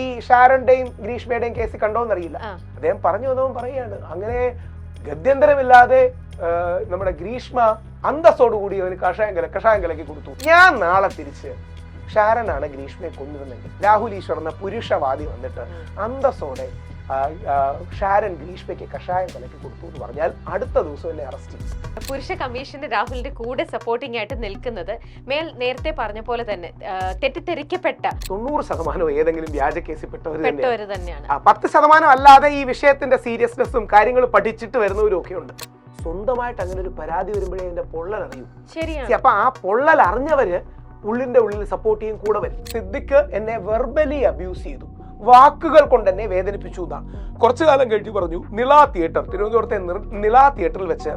ഈ ഷാരന്റെയും ഗ്രീഷ്മയുടെയും കേസ് കണ്ടോന്നറിയില്ല. അദ്ദേഹം പറഞ്ഞു വന്നവൻ പറയുകയാണ്, അങ്ങനെ ഗത്യന്തരമില്ലാതെ നമ്മുടെ ഗ്രീഷ്മ അന്തസ്സോടുകൂടി അവന് കഷായം കലക്കി കൊടുത്തു. ഞാൻ നാളെ തിരിച്ച് ഷാരനാണ് ഗ്രീഷ്മയെ കൊന്നിരുന്നെങ്കിൽ രാഹുൽ ഈശ്വർ എന്ന പുരുഷവാദി വന്നിട്ട് അന്തസ്സോടെ ഷാരൻ ഗ്രീഷ്മയ്ക്ക് കഷായം കലക്കി കൊടുത്തു എന്ന് പറഞ്ഞാൽ അടുത്ത ദിവസം എന്നെ അറസ്റ്റ് ചെയ്യും. പുരുഷ കമ്മീഷന് രാഹുലിന്റെ കൂടെ സപ്പോർട്ടിംഗ് ആയിട്ട് നിൽക്കുന്നത് നേരത്തെ പറഞ്ഞ പോലെ തന്നെ തെറ്റിദ്ധരിക്കപ്പെട്ട 90% ഏതെങ്കിലും വ്യാജ കേസിൽ പെട്ടവർ തന്നെയാണ്. 10% അല്ലാതെ ഈ വിഷയത്തിന്റെ സീരിയസ്നെസ്സും കാര്യങ്ങളും പഠിച്ചിട്ട് വരുന്നവരും ഒക്കെ ഉണ്ട്. സ്വന്തമായിട്ട് അങ്ങനെ ഒരു പരാതി വരുമ്പോഴേ അതിന്റെ പൊള്ളൽ അറിയൂ. ശരിയാണ്. അപ്പൊ ആ പൊള്ളൽ അറിഞ്ഞവര് ഉള്ളിന്റെ ഉള്ളിൽ സപ്പോർട്ട് ചെയ്യും കൂടെ വരും. സിദ്ദിഖ് എന്നെ വെർബലി അബ്യൂസ് ചെയ്തു, വാക്കുകൾ കൊണ്ട് എന്നെ വേദനിപ്പിച്ചു എന്നാണ് കുറച്ചു കാലം കഴിഞ്ഞ് പറഞ്ഞു. നിള തിയേറ്റർ, തിരുവനന്തപുരത്തെ നിള തിയേറ്ററിൽ വെച്ച്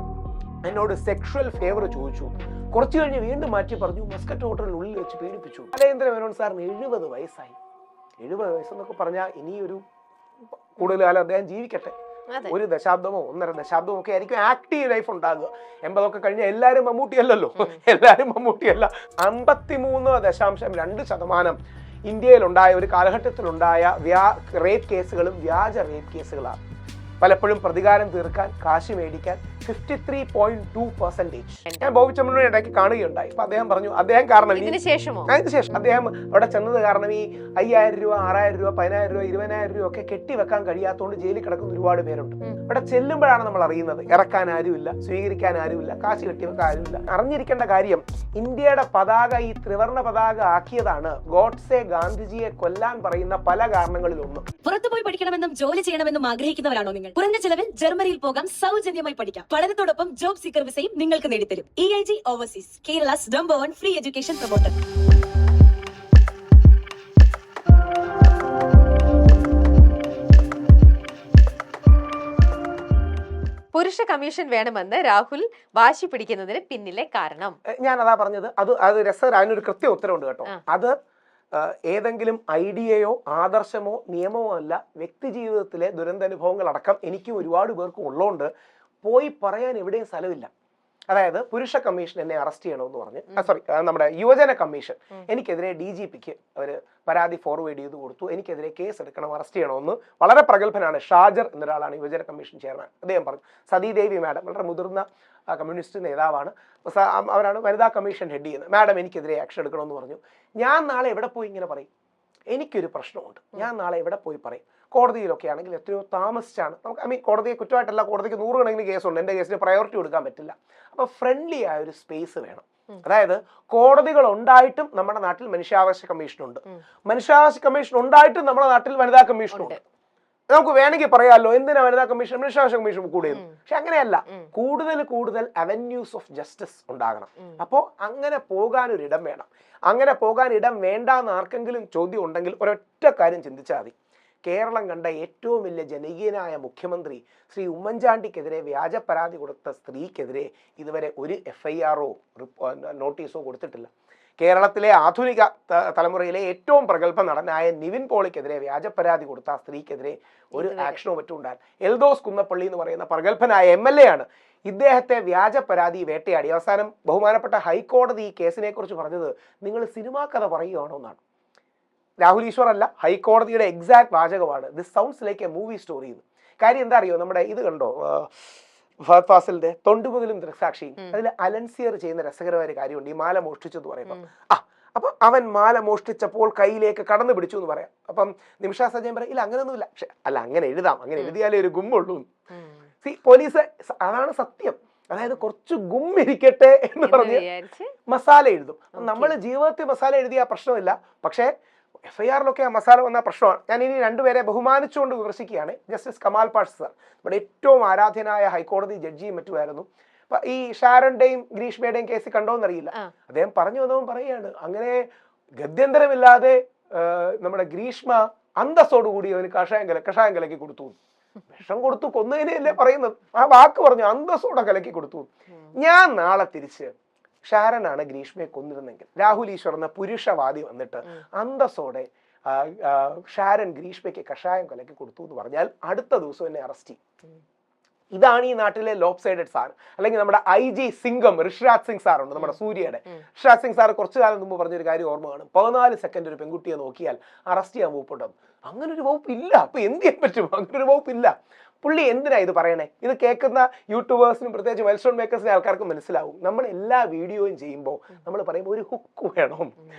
എന്നോട് സെക്ഷൽ ഫേവർ ചോദിച്ചു. കുറച്ചു കഴിഞ്ഞ് വീണ്ടും മാറ്റി പറഞ്ഞു മസ്കറ്റ് ഹോട്ടലിനുള്ളിൽ വെച്ച് പീഡിപ്പിച്ചു. ബാലേന്ദ്ര മേനോൻ സാറിന് 70 വയസ്സായി. 70 വയസ്സെന്നൊക്കെ പറഞ്ഞാൽ ഇനിയൊരു കൂടുതൽ കാലം അദ്ദേഹം ജീവിക്കട്ടെ. 1 ദശാബ്ദമോ 1.5 ദശാബ്ദമോ ഒക്കെ ആയിരിക്കും ആക്റ്റീവ് ലൈഫ് ഉണ്ടാകുക. 80 കഴിഞ്ഞാൽ എല്ലാവരും മമ്മൂട്ടിയല്ലല്ലോ, എല്ലാവരും മമ്മൂട്ടിയല്ല. 53.2% ഇന്ത്യയിലുണ്ടായ ഒരു കാലഘട്ടത്തിലുണ്ടായ റേപ്പ് കേസുകളും വ്യാജ റേപ്പ് കേസുകളാണ്. പലപ്പോഴും പ്രതികാരം തീർക്കാൻ, കാശ് മേടിക്കാൻ 53.2%. ഞാൻ ബോബി ചെമ്മണ്ണൂരിനെ ഇടയ്ക്ക് കാണുകയുണ്ടായി. അപ്പൊ അദ്ദേഹം പറഞ്ഞു, അദ്ദേഹം കാരണം അതിന് ശേഷം അദ്ദേഹം അവിടെ ചെന്നത് കാരണം ഈ 5000 രൂപ, 6000 രൂപ, 10000 രൂപ, 20000 രൂപ ഒക്കെ കെട്ടിവെക്കാൻ കഴിയാത്തതുകൊണ്ട് ജയിലിൽ കിടക്കുന്ന ഒരുപാട് പേരുണ്ട്. അവിടെ ചെല്ലുമ്പോഴാണ് നമ്മൾ അറിയുന്നത് ഇറക്കാൻ ആരുമില്ല, സ്വീകരിക്കാൻ ആരുമില്ല, കാശ് കെട്ടിവെക്കാൻ ആരുമില്ല. അറിഞ്ഞിരിക്കേണ്ട കാര്യം, ഇന്ത്യയുടെ പതാക ഈ ത്രിവർണ്ണ പതാക ആക്കിയതാണ് ഗോഡ്സെ ഗാന്ധിജിയെ കൊല്ലാൻ പറയുന്ന പല കാരണങ്ങളിലൊന്നും. പുറത്തുപോയി പഠിക്കണമെന്നും ജോലി ചെയ്യണമെന്നും ആഗ്രഹിക്കുന്നവരാണോ നിങ്ങൾ? കുറഞ്ഞ ചെലവിൽ ജർമ്മനിയിൽ പോകാം, സൗജന്യമായി പഠിക്കാം. പഠനത്തോടൊപ്പം ജോബ് സീക്കർ വിസയും നിങ്ങൾക്ക് നേടിത്തരും. EIG Overseas, Kerala's #1 free education promoter. പുരുഷ കമ്മീഷൻ വേണമെന്ന് രാഹുൽ വാശി പിടിക്കുന്നതിന് പിന്നിലെ കാരണം ഞാൻ അതാ പറഞ്ഞത്. അത് രസം, അതിനൊരു കൃത്യ ഉത്തരവുണ്ട് കേട്ടോ. അത് ഏതെങ്കിലും ഐഡിയയോ ആദർശമോ നിയമമോ അല്ല. വ്യക്തി ജീവിതത്തിലെ ദുരന്താനുഭവങ്ങൾ അടക്കം എനിക്കും ഒരുപാട് പേർക്കും ഉള്ളതുകൊണ്ട് പോയി പറയാൻ എവിടെയും സ്ഥലമില്ല. അതായത് പുരുഷ കമ്മീഷൻ എന്നെ അറസ്റ്റ് ചെയ്യണമെന്ന് പറഞ്ഞ്, നമ്മുടെ യുവജന കമ്മീഷൻ എനിക്കെതിരെ DGPക്ക് അവര് പരാതി ഫോർവേഡ് ചെയ്ത് കൊടുത്തു. എനിക്കെതിരെ കേസ് എടുക്കണം, അറസ്റ്റ് ചെയ്യണമെന്ന്. വളരെ പ്രഗത്ഭനാണ് ഷാജർ എന്നൊരാളാണ് യുവജന കമ്മീഷൻ ചെയർമാൻ. അദ്ദേഹം പറഞ്ഞു. സതീദേവി മാഡം വളരെ മുതിർന്ന കമ്മ്യൂണിസ്റ്റ് നേതാവാണ്, അവരാണ് വനിതാ കമ്മീഷൻ ഹെഡ് ചെയ്യുന്നത്. മാഡം എനിക്കെതിരെ ആക്ഷൻ എടുക്കണമെന്ന് പറഞ്ഞു. ഞാൻ നാളെ എവിടെ പോയി ഇങ്ങനെ പറയും? എനിക്കൊരു പ്രശ്നമുണ്ട്, ഞാൻ നാളെ എവിടെ പോയി പറയും? കോടതിയിലൊക്കെ ആണെങ്കിൽ എത്രയോ താമസിച്ചാണ് നമുക്ക്, കോടതിയെ കുറ്റമായിട്ടല്ല, കോടതിക്ക് 100 കണക്കിന് കേസുണ്ട്. എൻ്റെ കേസിന് പ്രയോറിറ്റി കൊടുക്കാൻ പറ്റില്ല. അപ്പോൾ ഫ്രണ്ട്ലി ആയ ഒരു സ്പേസ് വേണം. അതായത് കോടതികൾ ഉണ്ടായിട്ടും നമ്മുടെ നാട്ടിൽ മനുഷ്യാവകാശ കമ്മീഷനുണ്ട്, മനുഷ്യാവകാശ കമ്മീഷൻ ഉണ്ടായിട്ടും നമ്മുടെ നാട്ടിൽ വനിതാ കമ്മീഷനുണ്ട്. നമുക്ക് വേണമെങ്കിൽ പറയാമല്ലോ എന്തിനാ വനിതാ കമ്മീഷൻ മനുഷ്യാവകാശ കമ്മീഷൻ കൂടെയെന്ന്. പക്ഷെ അങ്ങനെയല്ല, കൂടുതൽ അവന്യൂസ് ഓഫ് ജസ്റ്റിസ് ഉണ്ടാകണം. അപ്പോൾ അങ്ങനെ പോകാനൊരിടം വേണം. അങ്ങനെ പോകാൻ ഇടം വേണ്ടാന്ന് ആർക്കെങ്കിലും ചോദ്യം ഉണ്ടെങ്കിൽ ഒരൊറ്റ കാര്യം ചിന്തിച്ചാൽ മതി. കേരളം കണ്ട ഏറ്റവും വലിയ ജനകീയനായ മുഖ്യമന്ത്രി ശ്രീ ഉമ്മൻചാണ്ടിക്കെതിരെ വ്യാജ പരാതി കൊടുത്ത സ്ത്രീക്കെതിരെ ഇതുവരെ ഒരു FIR-ഓ നോട്ടീസോ കൊടുത്തിട്ടില്ല. കേരളത്തിലെ ആധുനിക തലമുറയിലെ ഏറ്റവും പ്രഗത്ഭ നടനായ നിവിൻ പോളിക്കെതിരെ വ്യാജ പരാതി കൊടുത്ത ആ സ്ത്രീക്കെതിരെ ഒരു ആക്ഷനോ മറ്റും ഉണ്ടായി. എൽദോസ് കുന്നപ്പള്ളി എന്ന് പറയുന്ന പ്രഗത്ഭനായ MLA ആണ് ഇദ്ദേഹത്തെ വ്യാജ പരാതി വേട്ടയാടി. അവസാനം ബഹുമാനപ്പെട്ട ഹൈക്കോടതി ഈ കേസിനെ കുറിച്ച് പറഞ്ഞത്, നിങ്ങൾ സിനിമാ കഥ പറയുകയാണോ എന്നാണ്. രാഹുൽ ഈശ്വർ അല്ല, ഹൈക്കോടതിയുടെ എക്സാക്ട് വാചകമാണ്, this sounds like a movie story എന്ന്. കാര്യം എന്താ അറിയോ, നമ്മുടെ ഇത് കണ്ടോ ഫഹദ് ഫാസിലിന്റെ തൊണ്ടുമുതലും ദൃക്സാക്ഷിയും, അതിൽ അലൻസിയർ ചെയ്യുന്ന രസകരമായ ഒരു കാര്യമുണ്ട്. ഈ മാല മോഷ്ടിച്ചെന്ന് പറയുമ്പോൾ അപ്പൊ അവൻ മാല മോഷ്ടിച്ചപ്പോൾ കയ്യിലേക്ക് കടന്നു പിടിച്ചു എന്ന് പറയാം. അപ്പം നിമിഷ സജയൻ പറയും, ഇല്ല അങ്ങനെയൊന്നുമില്ല. പക്ഷെ അല്ല, അങ്ങനെ എഴുതാം, അങ്ങനെ എഴുതിയാലേ ഒരു ഗുമ്മുള്ളൂ. പോലീസ് അതാണ് സത്യം. അതായത് കുറച്ച് ഗുമ്മിരിക്കട്ടെ എന്ന് പറഞ്ഞ് മസാല എഴുതും. നമ്മൾ ജീവിതത്തിൽ മസാല എഴുതിയ പ്രശ്നമില്ല, പക്ഷേ FIR-ലൊക്കെ ആ മസാല വന്ന പ്രശ്നമാണ്. ഞാൻ ഇനി 2 പേരെ ബഹുമാനിച്ചുകൊണ്ട് വിമർശിക്കുകയാണ്. ജസ്റ്റിസ് കമാൽ പാഷ സാർ നമ്മുടെ ഏറ്റവും ആരാധ്യനായ ഹൈക്കോടതി ജഡ്ജിയും മറ്റുമായിരുന്നു. ഈ ഷാരന്റെയും ഗ്രീഷ്മയുടെയും കേസ് കണ്ടോന്നറിയില്ല. അദ്ദേഹം പറഞ്ഞു വന്നവൻ പറയുകയാണ്, അങ്ങനെ ഗത്യന്തരമില്ലാതെ നമ്മുടെ ഗ്രീഷ്മ അന്തസ്സോടുകൂടി അവന് കഷായം കലക്കി കൊടുത്തു. വിഷം കൊടുത്തു കൊന്നതിനെയല്ലേ പറയുന്നത്, ആ വാക്ക് പറഞ്ഞു, അന്തസ്സോടെ കലക്കി കൊടുത്തു. ഞാൻ നാളെ തിരിച്ച് ഷാരനാണ് ഗ്രീഷ്മയെ കൊന്നിരുന്നെങ്കിൽ രാഹുൽ ഈശ്വർ എന്ന പുരുഷവാദി വന്നിട്ട് അന്തസ്സോടെ ഷാരൻ ഗ്രീഷ്മയ്ക്ക് കഷായം കലക്കി കൊടുത്തു എന്ന് പറഞ്ഞാൽ അടുത്ത ദിവസം എന്നെ അറസ്റ്റ് ചെയ്യും. ഇതാണ് ഈ നാട്ടിലെ ലോപ്പ് സൈഡഡ് സാർ. അല്ലെങ്കിൽ നമ്മുടെ IG സിംഗം ഋഷിരാജ് സിംഗ് സാറുണ്ട്, നമ്മുടെ സൂര്യയുടെ ഋഷിരാജ് സിംഗ് സാർ കുറച്ചു കാലം മുമ്പ് പറഞ്ഞൊരു കാര്യം ഓർമ്മ കാണും. 14 സെക്കൻഡ് ഒരു പെൺകുട്ടിയെ നോക്കിയാൽ അറസ്റ്റ് ചെയ്യാൻ മൂപ്പുണ്ടെന്ന്. അങ്ങനെ ഒരു വകുപ്പ് ഇല്ല. അപ്പൊ എന്ത് ചെയ്യാൻ പറ്റും? അങ്ങനെ ഒരു വകുപ്പ് ഇല്ല. പുള്ളി എന്തിനാ ഇത് പറയണേ? ഇത് കേൾക്കുന്ന യൂട്യൂബേഴ്സിനും പ്രത്യേകിച്ച് മൈൽസ്റ്റോൺ മേക്കേഴ്സിനെ ആൾക്കാർക്ക് മനസ്സിലാവും. നമ്മൾ എല്ലാ വീഡിയോയും ചെയ്യുമ്പോൾ നമ്മൾ പറയുമ്പോൾ ഒരു ഹുക്ക് വേണം,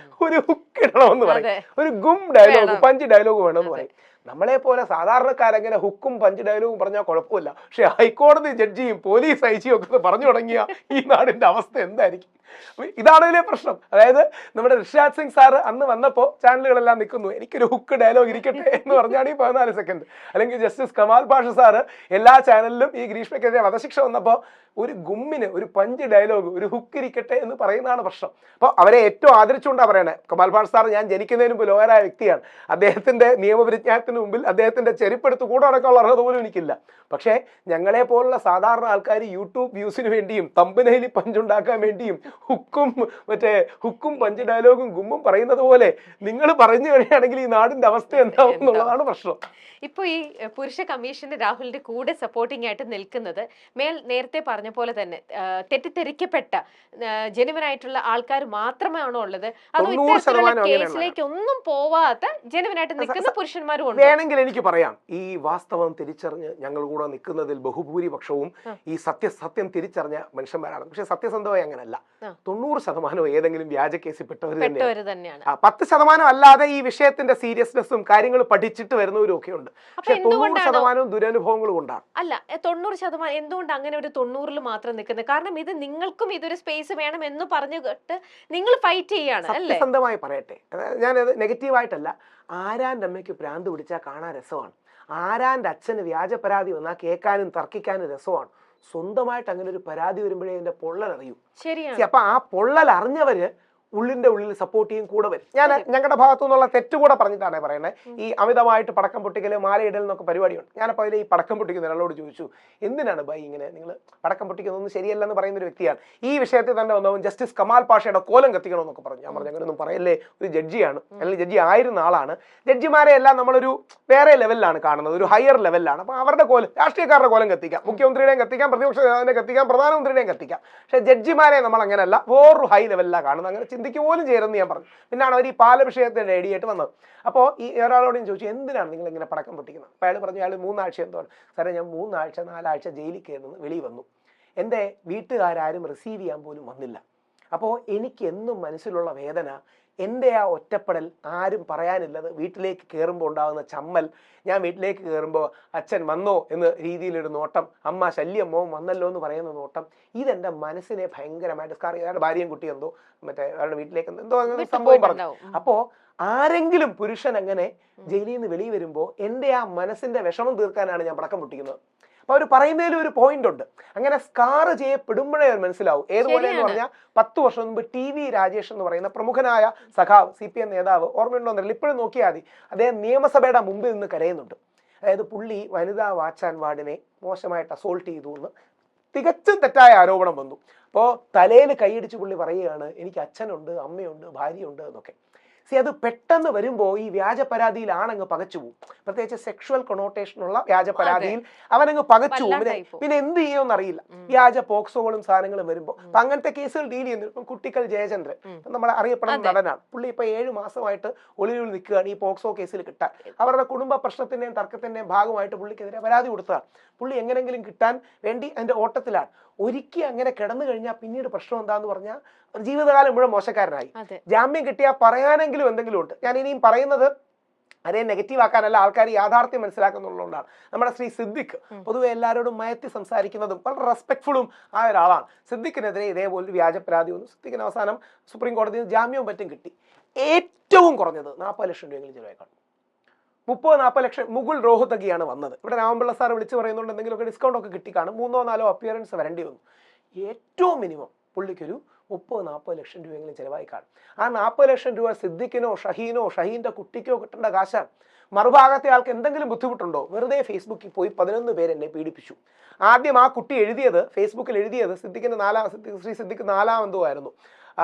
ഒരു ഹുക്ക് ഇടണമെന്ന് പറയും, ഒരു ഗും ഡയലോഗ്, പഞ്ച് ഡയലോഗ് വേണമെന്ന് പറയും. നമ്മളെ പോലെ സാധാരണക്കാരെങ്ങനെ ഹുക്കും പഞ്ച് ഡയലോഗും പറഞ്ഞാൽ കുഴപ്പമില്ല. പക്ഷെ ഹൈക്കോടതി ജഡ്ജിയും പോലീസ് ഐജിയും ഒക്കെ പറഞ്ഞു തുടങ്ങിയ ഈ നാടിന്റെ അവസ്ഥ എന്തായിരിക്കും? ഇതാണ് ഇതിലെ പ്രശ്നം. അതായത് നമ്മുടെ ഋഷാദ് സിംഗ് സാറ് അന്ന് വന്നപ്പോൾ ചാനലുകളെല്ലാം നിൽക്കുന്നു, എനിക്കൊരു ഹുക്ക് ഡയലോഗ് ഇരിക്കട്ടെ എന്ന് പറഞ്ഞാണ് ഈ 14 സെക്കൻഡ്. അല്ലെങ്കിൽ ജസ്റ്റിസ് കമാൽ പാഷ സാറ് എല്ലാ ചാനലിലും ഈ ഗ്രീഷ്മയ്ക്കെതിരെ വധശിക്ഷ വന്നപ്പോൾ ഒരു ഗുമ്മിന് ഒരു പഞ്ച് ഡയലോഗ്, ഒരു ഹുക്ക് ഇരിക്കട്ടെ എന്ന് പറയുന്നതാണ് പ്രശ്നം. അപ്പോൾ അവരെ ഏറ്റവും ആദരിച്ചുകൊണ്ടാണ് പറയണേ. കമാൽ പാഷ സാർ ഞാൻ ജനിക്കുന്നതിന് മുമ്പ് ലോയറായ വ്യക്തിയാണ്. അദ്ദേഹത്തിന്റെ നിയമപരിജ്ഞാനത്തിന് മുമ്പിൽ അദ്ദേഹത്തിന്റെ ചെരുപ്പെടുത്ത് കൂടെ അടക്കമുള്ള അർഹത പോലും എനിക്കില്ല. പക്ഷേ ഞങ്ങളെ പോലുള്ള സാധാരണ ആൾക്കാർ യൂട്യൂബ് വ്യൂസിന് വേണ്ടിയും തമ്പനയിൽ പഞ്ചുണ്ടാക്കാൻ വേണ്ടിയും ഹുക്കും പഞ്ച് ഡയലോഗും ഗുമ്മും പറയുന്നത് പോലെ നിങ്ങൾ പറഞ്ഞു കഴിയുകയാണെങ്കിൽ ഈ നാടിന്റെ അവസ്ഥ എന്താവും എന്നുള്ളതാണ് പ്രശ്നം. ഇപ്പൊ ഈ പുരുഷ കമ്മീഷന്റെ രാഹുലിന്റെ കൂടെ സപ്പോർട്ടിംഗ് ആയിട്ട് നിൽക്കുന്നത് നേരത്തെ പറഞ്ഞ പോലെ തന്നെ തെറ്റിദ്ധരിക്കപ്പെട്ട ജനുവനായിട്ടുള്ള ആൾക്കാർ മാത്രമാണോ ഉള്ളത്? അതോ ഇത്തരത്തിലുള്ള കേസിലേക്ക് ഒന്നും പോവാത്ത ജനുവനായിട്ട് നിൽക്കുന്ന പുരുഷന്മാരും ഉണ്ട്? വേണമെങ്കിൽ എനിക്ക് പറയാം, ഈ വാസ്തവം തിരിച്ചറിഞ്ഞ് ഞങ്ങൾ കൂടെ നിൽക്കുന്നതിൽ ബഹുഭൂരിപക്ഷവും ഈ സത്യം തിരിച്ചറിഞ്ഞ മനുഷ്യന്മാരാണ്. പക്ഷെ സത്യസന്ധമായി അങ്ങനല്ല. 90% ഏതെങ്കിലും വ്യാജ കേസിൽ പെട്ടവർ തന്നെയാണ്. 10% അല്ലാതെ ഈ വിഷയത്തിന്റെ സീരിയസ്നെസ്സും കാര്യങ്ങൾ പഠിച്ചിട്ട് വരുന്നവരും ഒക്കെ ഉണ്ട്. പക്ഷെ 90% ദുരനുഭവങ്ങളും ഉണ്ടാകും. അല്ല, 90% എന്തുകൊണ്ട് അങ്ങനെ ഒരു 90-ൽ മാത്രം നിൽക്കുന്നത്? കാരണം ഇത് നിങ്ങൾക്കും ഇതൊരു സ്പേസ് വേണം എന്ന് പറഞ്ഞിട്ട് നിങ്ങൾ ഫൈറ്റ് ചെയ്യാണ്. സത്യസന്ധമായി പറയട്ടെ, ഞാനത് നെഗറ്റീവായിട്ടല്ല. ആരാന്റെ അമ്മയ്ക്ക് ഭ്രാന്ത് പിടിച്ചാൽ കാണാൻ രസമാണ്. ആരാന്റെ അച്ഛന് വ്യാജ പരാതി വന്നാൽ കേൾക്കാനും തർക്കിക്കാനും രസമാണ്. സ്വന്തമായിട്ട് അങ്ങനെ ഒരു പരാതി വരുമ്പോഴേ അതിന്റെ പൊള്ളൽ അറിയൂ. ശരിയാണ്. അപ്പൊ ആ പൊള്ളൽ അറിഞ്ഞവര് ഉള്ളിന്റെ ഉള്ളിൽ സപ്പോർട്ട് ചെയ്യും, കൂടെ വരും. ഞാൻ ഞങ്ങളുടെ ഭാഗത്തു നിന്നുള്ള തെറ്റ് കൂടെ പറഞ്ഞിട്ടാണ് പറയുന്നത്. ഈ അമിതമായിട്ട് പടക്കം പൊട്ടിക്കല്, മാലയിടൽ എന്നൊക്കെ പരിപാടിയുണ്ട്. ഞാനപ്പോൾ അതിൽ ഈ പടക്കം പൊട്ടിക്കുന്ന ഒരാളോട് ചോദിച്ചു, എന്തിനാണ് ബൈ ഇങ്ങനെ നിങ്ങൾ പടക്കം പൊട്ടിക്കുന്നതൊന്നും ശരിയല്ലെന്ന് പറയുന്ന ഒരു വ്യക്തിയാണ്. ഈ വിഷയത്തിൽ തന്നെ വന്നവൻ ജസ്റ്റിസ് കമാൽ പാഷയുടെ കോലം കത്തിക്കണമെന്നൊക്കെ പറഞ്ഞു. ഞാൻ പറഞ്ഞു അങ്ങനെയൊന്നും പറയല്ലേ, ഒരു ജഡ്ജിയാണ്, അല്ലെങ്കിൽ ജഡ്ജി ആയിരുന്ന ആളാണ്. ജഡ്ജിമാരെ എല്ലാം നമ്മളൊരു വേറെ ലെവലിലാണ് കാണുന്നത്, ഒരു ഹയർ ലെവലിലാണ്. അപ്പോൾ അവരുടെ കോലം, രാഷ്ട്രീയക്കാരുടെ കോലം കത്തിക്കാം, മുഖ്യമന്ത്രിയുടെയും കത്തിക്കാം, പ്രതിപക്ഷ നേതാവിനെ കത്തിക്കാം, പ്രധാനമന്ത്രിയുടെയും കത്തിക്കാം. പക്ഷേ ജഡ്ജിമാരെ നമ്മൾ അങ്ങനെയല്ല, വേറൊരു ഹൈ ലെവലിലാണ് കാണുന്നത്. അങ്ങനെ ചിന്തിക്ക് പോലും ചേരുമെന്ന് ഞാൻ പറഞ്ഞു. പിന്നാണ് അവർ ഈ പാല വിഷയത്തിന് റെഡിയായിട്ട് വന്നത്. അപ്പോൾ ഈ ഒരാളോട് ഞാൻ ചോദിച്ചു, എന്തിനാണ് നിങ്ങൾ ഇങ്ങനെ പടക്കം പൊട്ടിക്കുന്നത്? അപ്പോൾ അയാൾ പറഞ്ഞു, അയാൾ 3 ആഴ്ച എന്തോ സാറേ ഞാൻ 3 ആഴ്ച 4 ആഴ്ച ജയിലിൽ കയറുന്നു, വെളിയിൽ വന്നു. എൻ്റെ വീട്ടുകാരും റിസീവ് ചെയ്യാൻ പോലും വന്നില്ല. അപ്പോൾ എനിക്ക് എന്നും മനസ്സിലുള്ള വേദന, എൻ്റെ ആ ഒറ്റപ്പെടൽ, ആരും പറയാനില്ലത്, വീട്ടിലേക്ക് കയറുമ്പോൾ ഉണ്ടാകുന്ന ചമ്മൽ, ഞാൻ വീട്ടിലേക്ക് കയറുമ്പോൾ അച്ഛൻ വന്നോ എന്ന രീതിയിലൊരു നോട്ടം, അമ്മ ശല്യം, മോൻ വന്നല്ലോ എന്ന് പറയുന്ന നോട്ടം, ഇതെൻ്റെ മനസ്സിനെ ഭയങ്കരമായിട്ട് അയാളുടെ ഭാര്യയും കുട്ടി എന്തോ അയാളുടെ വീട്ടിലേക്ക് എന്തോ അങ്ങനെ സംഭവം പറഞ്ഞു. അപ്പോൾ ആരെങ്കിലും പുരുഷൻ അങ്ങനെ ജയിലിൽ നിന്ന് വെളിയിൽ വരുമ്പോൾ എൻ്റെ ആ മനസ്സിന്റെ വിഷമം തീർക്കാനാണ് ഞാൻ പടക്കം പൊട്ടിക്കുന്നത്. അപ്പൊ അവർ പറയുന്നതിലും ഒരു പോയിന്റ് ഉണ്ട്. അങ്ങനെ സ്കാർ ചെയ്യപ്പെടുമ്പോഴേ മനസ്സിലാവും. ഏതുപോലെ എന്ന് പറഞ്ഞാൽ 10 വർഷം മുമ്പ് TV രാജേഷ് എന്ന് പറയുന്ന പ്രമുഖനായ സഖാവ്, CPM നേതാവ്, ഓർമ്മയുണ്ടോ എന്നറിയില്ല, ഇപ്പോഴും നോക്കിയാൽ മതി, അദ്ദേഹം നിയമസഭയുടെ മുമ്പിൽ നിന്ന് കരയുന്നുണ്ട്. അതായത് പുള്ളി വനിതാ വാച്ച് ആൻഡ് വാർഡിനെ മോശമായിട്ട് അസോൾട്ട് ചെയ്തു എന്ന് തികച്ചും തെറ്റായ ആരോപണം വന്നു. അപ്പോൾ തലയിൽ കൈയടിച്ച് പുള്ളി പറയുകയാണ്, എനിക്ക് അച്ഛനുണ്ട്, അമ്മയുണ്ട്, ഭാര്യയുണ്ട് എന്നൊക്കെ. അത് പെട്ടെന്ന് വരുമ്പോൾ ഈ വ്യാജ പരാതിയിൽ ആണങ്ങ് പകച്ചു പോകും. പ്രത്യേകിച്ച് സെക്ഷുവൽ കൊണോട്ടേഷനുള്ള വ്യാജ പരാതിയിൽ അവനങ്ങ് പകച്ചു പോകും. പിന്നെ എന്ത് ചെയ്യുമെന്ന് അറിയില്ല. വ്യാജ പോക്സോകളും സാധനങ്ങളും വരുമ്പോൾ അപ്പൊ അങ്ങനത്തെ കേസുകൾ ഡീൽ ചെയ്യുന്നു. ഇപ്പം കുട്ടിക്കൽ ജയചന്ദ്രൻ നമ്മളെ അറിയപ്പെടുന്ന നടനാണ്. പുള്ളി ഇപ്പൊ 7 മാസമായിട്ട് ഒളിവിൽ നിൽക്കുകയാണ് ഈ പോക്സോ കേസിൽ കിട്ടാൻ. അവരുടെ കുടുംബ പ്രശ്നത്തിന്റെയും തർക്കത്തിന്റെയും ഭാഗമായിട്ട് പുള്ളിക്കെതിരെ പരാതി കൊടുത്തതാണ്. പുള്ളി എങ്ങനെങ്കിലും കിട്ടാൻ വേണ്ടി അതിന്റെ ഓട്ടത്തിലാണ്. ഒരിക്കൽ അങ്ങനെ കിടന്നു കഴിഞ്ഞാൽ പിന്നീട് പ്രശ്നം എന്താന്ന് പറഞ്ഞാൽ ജീവിതകാലം മുഴുവൻ മോശക്കാരനായി. ജാമ്യം കിട്ടിയാൽ പറയാനെങ്കിലും എന്തെങ്കിലും ഉണ്ട്. ഞാൻ ഇനിയും പറയുന്നത് അതേ നെഗറ്റീവ് ആക്കാനല്ല, ആൾക്കാർ യാഥാർത്ഥ്യം മനസ്സിലാക്കുന്നുള്ളതുകൊണ്ടാണ്. നമ്മുടെ ശ്രീ സിദ്ദിഖ് പൊതുവെ എല്ലാവരോടും മയത്തി സംസാരിക്കുന്നതും വളരെ റെസ്പെക്ട്ഫുള്ളും ആയ ഒരാളാണ്. സിദ്ദിഖിനെതിരെ ഇതേപോലെ ഒരു പരാതി വന്നു. സിദ്ദിഖിന് അവസാനം സുപ്രീം കോടതിയിൽ ജാമ്യവും മറ്റും കിട്ടി. ഏറ്റവും കുറഞ്ഞത് 40 ലക്ഷം രൂപയെങ്കിലും ചിലവായിക്കാണ്. 30-40 ലക്ഷം. മുകുൾ റോഹ്തഗിയാണ് വന്നത്. ഇവിടെ രാമപിള്ള സാർ വിളിച്ച് പറയുന്നുണ്ട് എന്തെങ്കിലുമൊക്കെ ഡിസ്കൗണ്ട് ഒക്കെ കിട്ടിക്കാണും. 3-4 അപ്പിയറൻസ് വരേണ്ടി വന്നു. ഏറ്റവും മിനിമം പുള്ളിക്കൊരു 30-40 ലക്ഷം രൂപയെങ്കിലും ചിലവായി കാണും. ആ 40 ലക്ഷം രൂപ സിദ്ദിഖിനോ ഷഹീനോ ഷഹീന്റെ കുട്ടിക്കോ കിട്ടേണ്ട കാശാണ്. മറുഭാഗത്തെ ആൾക്ക് എന്തെങ്കിലും ബുദ്ധിമുട്ടുണ്ടോ? വെറുതെ ഫേസ്ബുക്കിൽ പോയി 11 പേര് എന്നെ പീഡിപ്പിച്ചു. ആദ്യം ആ കുട്ടി ഫേസ്ബുക്കിൽ എഴുതിയത് ശ്രീ സിദ്ദിഖ് 4-ാമതോ ആയിരുന്നു.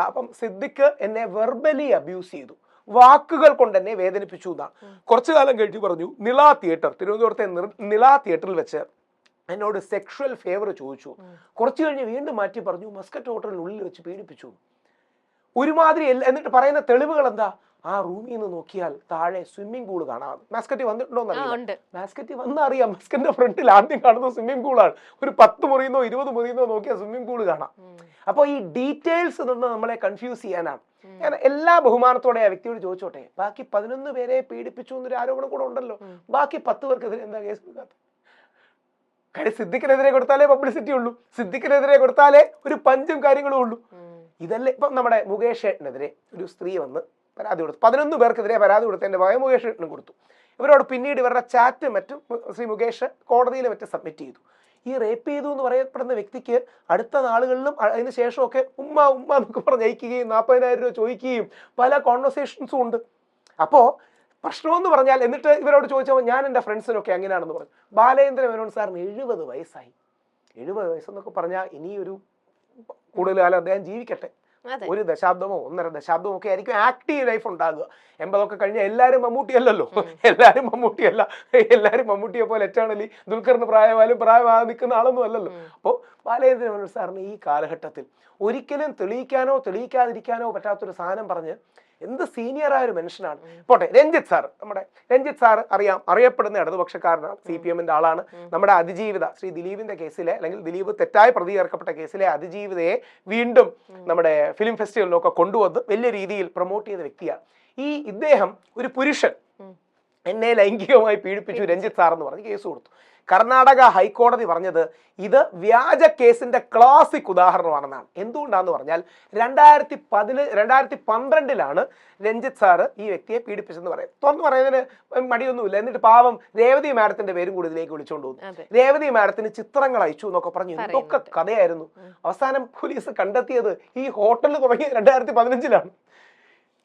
അപ്പം സിദ്ദിഖ് എന്നെ വെർബലി അബ്യൂസ് ചെയ്തു, വാക്കുകൾ കൊണ്ട് എന്നെ വേദനിപ്പിച്ചു എന്നാണ്. കുറച്ചു കാലം കഴിഞ്ഞ് പറഞ്ഞു, നിള തിയേറ്റർ, തിരുവനന്തപുരത്തെ നിള തിയേറ്ററിൽ വെച്ച് എന്നോട് സെക്ഷുവൽ ഫേവർ ചോദിച്ചു. കുറച്ചു കഴിഞ്ഞ് വീണ്ടും മാറ്റി പറഞ്ഞു, മസ്കറ്റ് ഹോട്ടലിനുള്ളിൽ വെച്ച് പീഡിപ്പിച്ചു. ഒരുമാതിരി. എന്നിട്ട് പറയുന്ന തെളിവുകൾ എന്താ? ആ റൂമിൽ നിന്ന് നോക്കിയാൽ താഴെ സ്വിമ്മിംഗ് പൂൾ കാണാം. മാസ്കറ്റി വന്നിട്ടുണ്ടോന്ന് അറിയില്ല. ഉണ്ട്. മാസ്കറ്റി വന്നാൽ അറിയാം, മാസ്കറ്റിന്റെ ഫ്രണ്ടിൽ ആദ്യം കാണുന്ന സ്വിമ്മിംഗ് പൂളാണ്. ഒരു 10 മുറിയുന്നോ 20 മുറിയുന്നോ നോക്കിയാൽ സ്വിമ്മിംഗ് പൂൾ കാണാം. അപ്പോൾ ഈ ഡീറ്റെയിൽസ് നിന്ന് നമ്മളെ കൺഫ്യൂസ് ചെയ്യാനാണ്. ഞാൻ എല്ലാ ബഹുമാനത്തോടെ ആ വ്യക്തിയോട് ചോദിച്ചോട്ടെ, ബാക്കി 11 പേരെ പീഡിപ്പിച്ചു എന്നൊരു ആരോപണം കൂടെ ഉണ്ടല്ലോ, ബാക്കി 10 പേർക്കെതിരെ എന്താ കേസ് കൊടുക്കാത്തത്? കാര്യം സിദ്ദിഖിനെതിരെ കൊടുത്താലേ പബ്ലിസിറ്റി ഉള്ളൂ, സിദ്ദിഖിനെതിരെ കൊടുത്താലേ ഒരു പഞ്ചും കാര്യങ്ങളും ഉള്ളൂ. ഇതല്ലേ ഇപ്പം നമ്മുടെ മുകേഷ് ഏട്ടനെതിരെ ഒരു സ്ത്രീ വന്ന് പരാതി കൊടുത്തു, 11 പേർക്കെതിരെ പരാതി കൊടുത്തതിന്റെ ഭാഗം മുകേഷ് ഏട്ടനും കൊടുത്തു. ഇവരോട് പിന്നീട് ഇവരുടെ ചാറ്റ് മറ്റും ശ്രീ മുകേഷ് കോടതിയിൽ മറ്റും സബ്മിറ്റ് ചെയ്തു. ഈ റേപ്പ് ചെയ്തു എന്ന് പറയപ്പെടുന്ന വ്യക്തിക്ക് അടുത്ത നാളുകളിലും അതിന് ശേഷമൊക്കെ ഉമ്മ ഉമ്മ എന്നൊക്കെ പറഞ്ഞ് അയക്കുകയും 40,000 രൂപ ചോദിക്കുകയും പല കോൺവെർസേഷൻസും ഉണ്ട്. അപ്പോൾ പ്രശ്നമെന്ന് പറഞ്ഞാൽ, എന്നിട്ട് ഇവരോട് ചോദിച്ചപ്പോൾ ഞാൻ എൻ്റെ ഫ്രണ്ട്സിനൊക്കെ അങ്ങനെയാണെന്ന് പറഞ്ഞു. ബാലേന്ദ്ര മേനോൻ സാറിന് 70 വയസ്സായി. 70 വയസ്സെന്നൊക്കെ പറഞ്ഞാൽ ഇനിയൊരു കൂടുതൽ കാലം അദ്ദേഹം ജീവിക്കട്ടെ. 1 ദശാബ്ദമോ 1.5 ദശാബ്ദമോ ഒക്കെ ആയിരിക്കും ആക്റ്റീവ് ലൈഫ് ഉണ്ടാകുക. 80 കഴിഞ്ഞാൽ എല്ലാവരും മമ്മൂട്ടിയല്ലല്ലോ, എല്ലാവരും മമ്മൂട്ടിയെ പോലെ എറ്റേണലി ദുൽഖറിന് പ്രായമാകാതെ നിൽക്കുന്ന ആളൊന്നും അല്ലല്ലോ. അപ്പോൾ ബാലേന്ദ്ര മേനോൻ സാറിന് ഈ കാലഘട്ടത്തിൽ ഒരിക്കലും തെളിയിക്കാനോ തെളിയിക്കാതിരിക്കാനോ പറ്റാത്തൊരു സാധനം പറഞ്ഞ് എന്ത് സീനിയറായ ഒരു മനുഷ്യനാണ്. പോട്ടെ, രഞ്ജിത്ത് സാർ അറിയപ്പെടുന്ന ഇടതുപക്ഷക്കാരനാണ്, CPM-ന്റെ ആളാണ്. നമ്മുടെ അതിജീവിത ശ്രീ ദിലീപിന്റെ കേസിലെ, അല്ലെങ്കിൽ ദിലീപ് തെറ്റായി പ്രതി ചേർക്കപ്പെട്ട കേസിലെ അതിജീവിതയെ വീണ്ടും നമ്മുടെ ഫിലിം ഫെസ്റ്റിവലിലൊക്കെ കൊണ്ടുവന്ന് വലിയ രീതിയിൽ പ്രൊമോട്ട് ചെയ്ത വ്യക്തിയാണ്. ഇദ്ദേഹം ഒരു പുരുഷൻ എന്നെ ലൈംഗികമായി പീഡിപ്പിച്ചു രഞ്ജിത്ത് സാർ എന്ന് പറഞ്ഞ് കേസ് കൊടുത്തു. കർണാടക ഹൈക്കോടതി പറഞ്ഞത് ഇത് വ്യാജ കേസിന്റെ ക്ലാസിക് ഉദാഹരണമാണെന്നാണ്. എന്തുകൊണ്ടാന്ന് പറഞ്ഞാൽ 2012 രഞ്ജിത്ത് സാറ് ഈ വ്യക്തിയെ പീഡിപ്പിച്ചെന്ന് പറയും. തുറന്നു പറയുന്നതിന് മടിയൊന്നുമില്ല. എന്നിട്ട് പാവം രേവതി മാഡത്തിന്റെ പേരും കൂടി ഇതിലേക്ക് വിളിച്ചുകൊണ്ട് പോകുന്നു. രേവതി മാഡത്തിന് ചിത്രങ്ങൾ അയച്ചു എന്നൊക്കെ പറഞ്ഞു. എന്തൊക്കെ കഥയായിരുന്നു. അവസാനം പോലീസ് കണ്ടെത്തിയത് ഈ ഹോട്ടൽ തുടങ്ങിയത് 2015.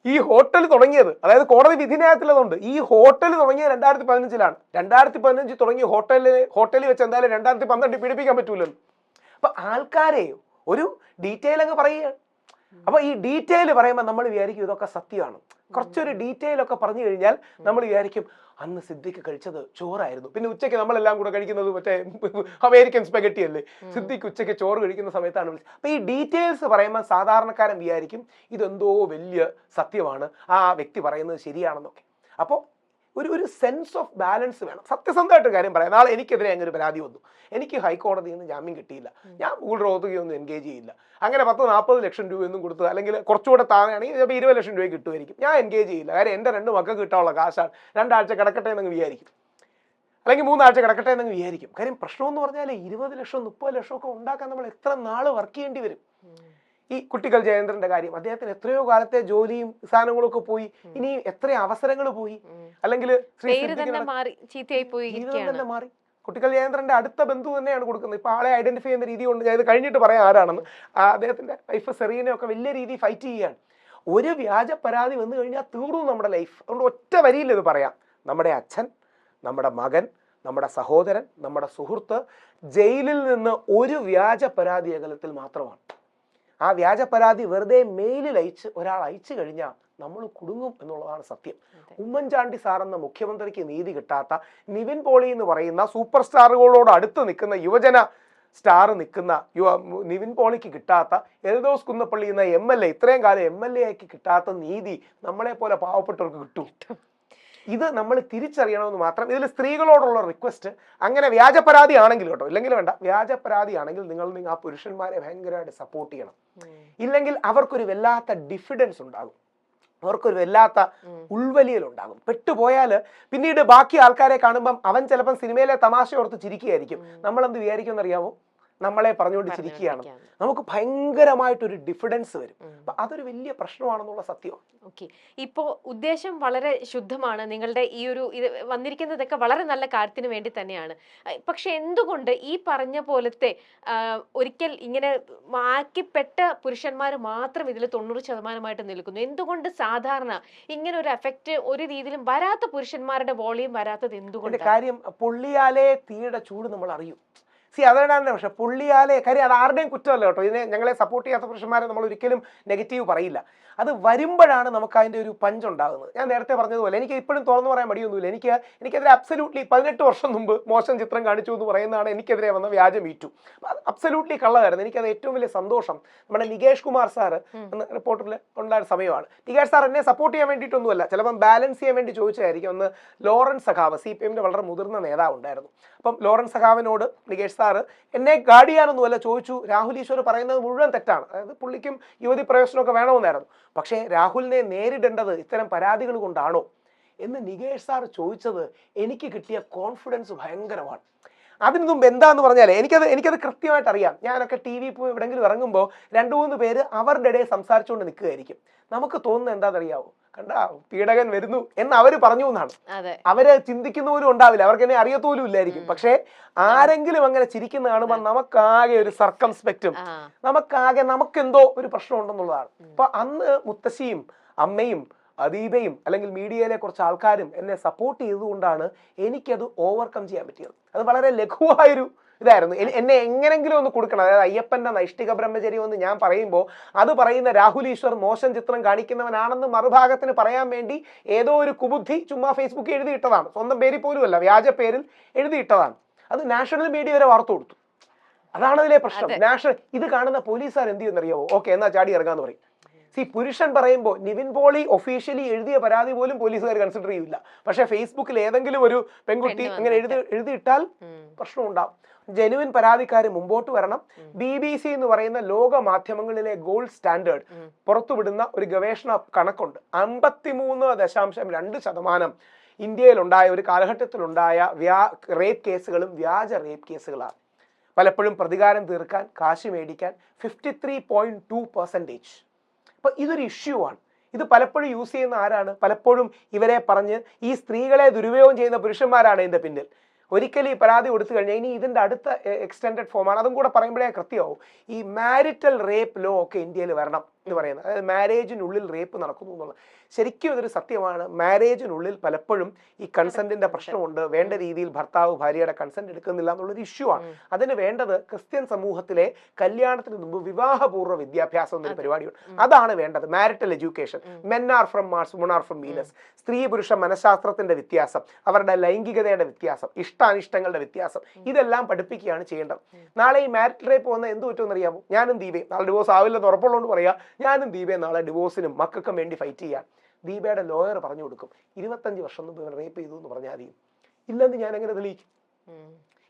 ഈ ഹോട്ടൽ തുടങ്ങിയത്, അതായത് കോടതി വിധിന്യായത്തിലതുണ്ട്, ഈ ഹോട്ടൽ തുടങ്ങിയത് 2015. 2015 തുടങ്ങിയ ഹോട്ടലിൽ വെച്ച് എന്തായാലും 2012 പീഡിപ്പിക്കാൻ പറ്റൂലല്ലോ. അപ്പൊ ആൾക്കാരെ ഒരു ഡീറ്റെയിൽ അങ്ങ് പറയുകയാണ്. അപ്പൊ ഈ ഡീറ്റെയിൽ പറയുമ്പോൾ നമ്മൾ വിചാരിക്കും ഇതൊക്കെ സത്യമാണ്. കുറച്ചൊരു ഡീറ്റെയിൽ ഒക്കെ പറഞ്ഞു കഴിഞ്ഞാൽ നമ്മൾ വിചാരിക്കും അന്ന് സിദ്ദിഖ് കഴിച്ചത് ചോറായിരുന്നു. പിന്നെ ഉച്ചയ്ക്ക് നമ്മളെല്ലാം കൂടെ കഴിക്കുന്നത് മറ്റേ അമേരിക്കൻ സ്പെഗറ്റി അല്ലേ. സിദ്ദിഖ് ഉച്ചയ്ക്ക് ചോറ് കഴിക്കുന്ന സമയത്താണ് വിളിച്ചത്. അപ്പൊ ഈ ഡീറ്റെയിൽസ് പറയുമ്പോൾ സാധാരണക്കാരൻ വിചാരിക്കും ഇതെന്തോ വലിയ സത്യമാണ്, ആ വ്യക്തി പറയുന്നത് ശരിയാണെന്നൊക്കെ. അപ്പോൾ ഒരു സെൻസ് ഓഫ് ബാലൻസ് വേണം. സത്യസന്ധമായിട്ട് കാര്യം പറയാം. നാളെ എനിക്കെതിരെ അങ്ങനെ ഒരു പരാതി വന്നു, എനിക്ക് ഹൈക്കോടതിയിൽ നിന്ന് ജാമ്യം കിട്ടിയില്ല, ഞാൻ ഗൂഢരോധകയൊന്നും എൻഗേജ് ചെയ്യില്ല, അങ്ങനെ 10-40 ലക്ഷം രൂപയൊന്നും കൊടുത്ത്, അല്ലെങ്കിൽ കുറച്ചുകൂടെ താഴെയാണെങ്കിൽ ചിലപ്പോൾ 20 ലക്ഷം രൂപ കിട്ടുമായിരിക്കും, ഞാൻ എൻഗേജ് ചെയ്യില്ല. കാര്യം എൻ്റെ 2 മക്കൾക്ക് കിട്ടാനുള്ള കാശാണ്, 2 ആഴ്ച കിടക്കട്ടെ എന്നങ്ങ് വിചാരിക്കും, അല്ലെങ്കിൽ 3 ആഴ്ച കിടക്കട്ടെ എന്നങ്ങ് വിചാരിക്കും. കാര്യം പ്രശ്നമെന്ന് പറഞ്ഞാൽ 20 ലക്ഷം 30 ലക്ഷം ഒക്കെ ഉണ്ടാക്കാൻ നമ്മൾ എത്ര നാൾ വർക്ക് ചെയ്യേണ്ടി വരും. ഈ കുട്ടികൾ ജയേന്ദ്രന്റെ കാര്യം, അദ്ദേഹത്തിന് എത്രയോ കാലത്തെ ജോലിയും സാധനങ്ങളൊക്കെ പോയി, ഇനി എത്ര അവസരങ്ങൾ പോയി, അല്ലെങ്കിൽ മാറി. കുട്ടികൾ ജയേന്ദ്രന്റെ അടുത്ത ബന്ധു തന്നെയാണ് കൊടുക്കുന്നത്. ഇപ്പൊ ആളെ ഐഡന്റിഫൈ ചെയ്യുന്ന രീതി കൊണ്ട് ഞാൻ ഇത് കഴിഞ്ഞിട്ട് പറയാം ആരാണെന്ന്. അദ്ദേഹത്തിന്റെ വൈഫ് സെറീനെ ഒക്കെ വലിയ രീതിയിൽ ഫൈറ്റ് ചെയ്യുകയാണ്. ഒരു വ്യാജ പരാതി വന്നു കഴിഞ്ഞാൽ തീർന്നു നമ്മുടെ ലൈഫ്. അതുകൊണ്ട് ഒറ്റ വരിയിൽ ഇത് പറയാം, നമ്മുടെ അച്ഛൻ, നമ്മുടെ മകൻ, നമ്മുടെ സഹോദരൻ, നമ്മുടെ സുഹൃത്ത് ജയിലിൽ നിന്ന് ഒരു വ്യാജ പരാതി അകലത്തിൽ മാത്രമാണ്. ആ വ്യാജ പരാതി വെറുതെ മെയിലിൽ ഒരാൾ അയച്ചു കഴിഞ്ഞാൽ നമ്മൾ കുടുങ്ങും എന്നുള്ളതാണ് സത്യം. ഉമ്മൻചാണ്ടി സാർ എന്ന മുഖ്യമന്ത്രിക്ക് നീതി കിട്ടാത്ത, നിവിൻ പോളി എന്ന് പറയുന്ന സൂപ്പർ സ്റ്റാറുകളോട് അടുത്ത് നിൽക്കുന്ന യുവജന സ്റ്റാർ നിൽക്കുന്ന നിവിൻ പോളിക്ക് കിട്ടാത്ത, എൽദോസ് കുന്നപ്പള്ളി എന്ന MLA ഇത്രയും കാലം MLA ആക്കി കിട്ടാത്ത നീതി നമ്മളെ പോലെ പാവപ്പെട്ടവർക്ക് കിട്ടും. ഇത് നമ്മൾ തിരിച്ചറിയണമെന്ന് മാത്രം. ഇതിൽ സ്ത്രീകളോടുള്ള റിക്വസ്റ്റ്, അങ്ങനെ വ്യാജ പരാതി ആണെങ്കിൽ കേട്ടോ, ഇല്ലെങ്കിൽ വേണ്ട, വ്യാജ പരാതി ആണെങ്കിൽ നിങ്ങൾ ആ പുരുഷന്മാരെ ഭയങ്കരമായിട്ട് സപ്പോർട്ട് ചെയ്യണം. ഇല്ലെങ്കിൽ അവർക്കൊരു വല്ലാത്ത ഡിഫിഡൻസ് ഉണ്ടാകും, അവർക്കൊരു വല്ലാത്ത ഉൾവലിയൽ ഉണ്ടാകും. പെട്ടുപോയാൽ പിന്നീട് ബാക്കി ആൾക്കാരെ കാണുമ്പം അവൻ ചിലപ്പം സിനിമയിലെ തമാശ ഓർത്ത് ചിരിക്കുകയായിരിക്കും. നമ്മളെന്ത് വിചാരിക്കുമെന്ന് അറിയാമോ? നമ്മളെ പറഞ്ഞുകൊണ്ട് ചിരിക്കുകയാണ്. നമുക്ക് ഭയങ്കരമായിട്ടൊരു ഡിഫിഡൻസ് വരും. അപ്പൊ അതൊരു വലിയ പ്രശ്നമാണെന്നുള്ള സത്യമാണ്. ഓക്കെ, ഇപ്പോ ഉദ്ദേശം വളരെ ശുദ്ധമാണ്. നിങ്ങളുടെ ഈ ഒരു ഇത് വന്നിരിക്കുന്നതൊക്കെ വളരെ നല്ല കാര്യത്തിന് വേണ്ടി തന്നെയാണ്. പക്ഷെ എന്തുകൊണ്ട് ഈ പറഞ്ഞ പോലത്തെ ഒരിക്കൽ ഇങ്ങനെ ആക്കിപ്പെട്ട പുരുഷന്മാർ മാത്രം ഇതിൽ 90% നിൽക്കുന്നു? എന്തുകൊണ്ട് സാധാരണ ഇങ്ങനെ ഒരു എഫക്റ്റ് ഒരു രീതിയിലും വരാത്ത പുരുഷന്മാരുടെ വോളിയം വരാത്തത് എന്തുകൊണ്ട്? കാര്യം പൊള്ളിയാലേ തീയുടെ ചൂട് നമ്മൾ അറിയും. അതാണ്. പക്ഷെ പുള്ളിയാലെ കാര്യം അത് ആരുടെയും കുറ്റമല്ല കേട്ടോ. ഇതിനെ ഞങ്ങളെ സപ്പോർട്ട് ചെയ്യാത്ത പുരുഷന്മാരെ നമ്മൾ ഒരിക്കലും നെഗറ്റീവ് പറയില്ല. അത് വരുമ്പോഴാണ് നമുക്ക് അതിൻ്റെ ഒരു പഞ്ച് ഉണ്ടാകുന്നത്. ഞാൻ നേരത്തെ പറഞ്ഞതുപോലെ എനിക്ക് ഇപ്പോഴും തുറന്നു പറയാൻ മടിയൊന്നുമില്ല. എനിക്കെതിരെ അബ്സല്യൂട്ട്ലി 18 വർഷം മുമ്പ് മോശം ചിത്രം കാണിച്ചു എന്ന് പറയുന്നതാണ് എനിക്കെതിരെ വന്ന വ്യാജ മീറ്റു. അത് അബ്സല്യൂട്ട്ലി കള്ളമായിരുന്നു. എനിക്കത് ഏറ്റവും വലിയ സന്തോഷം. നമ്മുടെ നികേഷ് കുമാർ സാറ് എന്ന റിപ്പോർട്ടറിൽ ഉണ്ടായ സമയമാണ്. നികേഷ് സാർ എന്നെ സപ്പോർട്ട് ചെയ്യാൻ വേണ്ടിയിട്ടൊന്നുമല്ല, ചിലപ്പം ബാലൻസ് ചെയ്യാൻ വേണ്ടി ചോദിച്ചായിരിക്കും. ഒന്ന് ലോറൻസ് സഖാവ്, CPM-ന്റെ വളരെ മുതിർന്ന നേതാവ് ഉണ്ടായിരുന്നു. അപ്പം ലോറൻസ് സഖാവിനോട് നികേഷ് സാറ് എന്നെ ഗാർഡ് ചെയ്യാനൊന്നുമല്ല ചോദിച്ചു, രാഹുൽ ഈശ്വർ പറയുന്നത് മുഴുവൻ തെറ്റാണ്, അതായത് പുള്ളിക്കും യുവതി പ്രവേശനമൊക്കെ വേണമെന്നായിരുന്നു, പക്ഷേ രാഹുലിനെ നേരിടേണ്ടത് ഇത്തരം പരാതികൾ കൊണ്ടാണോ എന്ന് നികേഷ് സാർ ചോദിച്ചത് എനിക്ക് കിട്ടിയ കോൺഫിഡൻസ് ഭയങ്കരമാണ്. അതിന് മുമ്പ് എന്താന്ന് പറഞ്ഞാൽ എനിക്കത് കൃത്യമായിട്ട് അറിയാം. ഞാനൊക്കെ TV പോയി എവിടെയെങ്കിലും ഇറങ്ങുമ്പോൾ 2-3 പേര് അവരുടെ ഇടയിൽ സംസാരിച്ചുകൊണ്ട് നിൽക്കുകയായിരിക്കും. നമുക്ക് തോന്നുന്നത് എന്താണെന്നറിയാവോ, കണ്ടാ പീഡകൻ വരുന്നു എന്ന് അവര് പറഞ്ഞു എന്നാണ്. അവര് ചിന്തിക്കുന്നവരും ഉണ്ടാവില്ല, അവർക്ക് എന്നെ അറിയത്തോലും ഇല്ലായിരിക്കും. പക്ഷെ ആരെങ്കിലും അങ്ങനെ ചിരിക്കുന്ന കാണുമ്പോൾ നമുക്കാകെ ഒരു സർക്കംസ്പെക്റ്റും നമുക്കെന്തോ ഒരു പ്രശ്നം ഉണ്ടെന്നുള്ളതാണ്. അപ്പൊ അന്ന് മുത്തശ്ശിയും അമ്മയും അദീബയും അല്ലെങ്കിൽ മീഡിയയിലെ കുറച്ച് ആൾക്കാരും എന്നെ സപ്പോർട്ട് ചെയ്തുകൊണ്ടാണ് എനിക്കത് ഓവർകം ചെയ്യാൻ പറ്റിയത്. അത് വളരെ ലഘുവായൊരു ഇതായിരുന്നു. എന്നെ എങ്ങനെങ്കിലും ഒന്ന് കൊടുക്കണം. അതായത് അയ്യപ്പന്റെ നൈഷ്ഠിക ബ്രഹ്മചര്യം എന്ന് ഞാൻ പറയുമ്പോൾ അത് പറയുന്ന രാഹുൽ ഈശ്വർ മോശം ചിത്രം കാണിക്കുന്നവനാണെന്ന് മറുഭാഗത്തിന് പറയാൻ വേണ്ടി ഏതോ ഒരു കുബുദ്ധി ചുമ്മാ ഫേസ്ബുക്കിൽ എഴുതിയിട്ടതാണ്. സ്വന്തം പേരിൽ പോലുമല്ല, വ്യാജ പേരിൽ എഴുതിയിട്ടതാണ്. അത് നാഷണൽ മീഡിയ വരെ വാർത്ത കൊടുത്തു. അതാണ് അതിലെ പ്രശ്നം. ഇത് കാണുന്ന പോലീസുകാർ എന്ത് ചെയ്യുന്നറിയാവോ, ഓക്കെ എന്നാ ചാടി ഇറങ്ങാന്ന് പറയും. പുരുഷൻ പറയുമ്പോൾ നിവിൻ പോളി ഒഫീഷ്യലി എഴുതിയ പരാതി പോലും പോലീസുകാർ കൺസിഡർ ചെയ്യില്ല. പക്ഷെ ഫേസ്ബുക്കിൽ ഏതെങ്കിലും ഒരു പെൺകുട്ടി അങ്ങനെ എഴുതിയിട്ടാൽ പ്രശ്നം ഉണ്ടാവും. ജെനുവിൻ പരാതിക്കാർ മുമ്പോട്ട് വരണം. BBC എന്ന് പറയുന്ന ലോക മാധ്യമങ്ങളിലെ ഗോൾഡ് സ്റ്റാൻഡേർഡ് പുറത്തുവിടുന്ന ഒരു ഗവേഷണ കണക്കുണ്ട്. 53.2% ഇന്ത്യയിലുണ്ടായ ഒരു കാലഘട്ടത്തിലുണ്ടായ റേപ്പ് കേസുകളും വ്യാജ റേപ്പ് കേസുകളാണ്. പലപ്പോഴും പ്രതികാരം തീർക്കാൻ, കാശ് മേടിക്കാൻ 53.2%. അപ്പൊ ഇതൊരു ഇഷ്യൂ ആണ്. ഇത് പലപ്പോഴും യൂസ് ചെയ്യുന്ന ആരാണ്? പലപ്പോഴും ഇവരെ പറഞ്ഞ് ഈ സ്ത്രീകളെ ദുരുപയോഗം ചെയ്യുന്ന പുരുഷന്മാരാണ് ഇതിന്റെ പിന്നിൽ. ഒരിക്കലും ഈ പരാതി കൊടുത്തു കഴിഞ്ഞാൽ ഇനി ഇതിന്റെ അടുത്ത എക്സ്റ്റെൻഡഡ് ഫോമാണ്. അതും കൂടെ പറയുമ്പോഴേ കൃത്യമാവും. ഈ മാരിറ്റൽ റേപ്പ് ലോ ഒക്കെ ഇന്ത്യയിൽ വരണം എന്ന് പറയുന്നത്, അതായത് മാരേജിനുള്ളിൽ റേപ്പ് നടക്കുന്നു എന്നുള്ളത് ശരിക്കും ഇതൊരു സത്യമാണ്. മാരേജിനുള്ളിൽ പലപ്പോഴും ഈ കൺസെന്റിന്റെ പ്രശ്നമുണ്ട്. വേണ്ട രീതിയിൽ ഭർത്താവ് ഭാര്യയുടെ കൺസെന്റ് എടുക്കുന്നില്ല എന്നുള്ളൊരു ഇഷ്യൂ ആണ്. അതിന് വേണ്ടത് ക്രിസ്ത്യൻ സമൂഹത്തിലെ കല്യാണത്തിന് മുമ്പ് വിവാഹപൂർവ്വ വിദ്യാഭ്യാസം എന്നൊരു പരിപാടിയുണ്ട്. അതാണ് വേണ്ടത്. Marital education. Men are from Mars, women are from Venus. സ്ത്രീ പുരുഷ മനഃശാസ്ത്രത്തിന്റെ വ്യത്യാസം, അവരുടെ ലൈംഗികതയുടെ വ്യത്യാസം, ഇഷ്ടാനിഷ്ടങ്ങളുടെ വ്യത്യാസം, ഇതെല്ലാം പഠിപ്പിക്കുകയാണ് ചെയ്യേണ്ടത്. നാളെ ഈ മാരിറ്റൽ റേപ്പ് വന്ന എന്ത് പറ്റുമെന്ന് അറിയാമോ? ഞാനും ദീപയും നാളെ ഡിവോഴ്സ് ആവില്ലെന്ന് ഉറപ്പുള്ളതുകൊണ്ട് പറയാ, ഞാനും ദീപയും നാളെ ഡിവോഴ്സിനും മക്കൾക്കും വേണ്ടി ഫൈറ്റ് ചെയ്യാൻ. ദീപയുടെ ലോയർ പറഞ്ഞു കൊടുക്കും 25 വർഷം മുമ്പ് ഇവർ റേപ്പ് ചെയ്തു എന്ന് പറഞ്ഞാൽ മതി. ഇല്ലെന്ന് ഞാൻ എങ്ങനെ തെളിയിക്കും?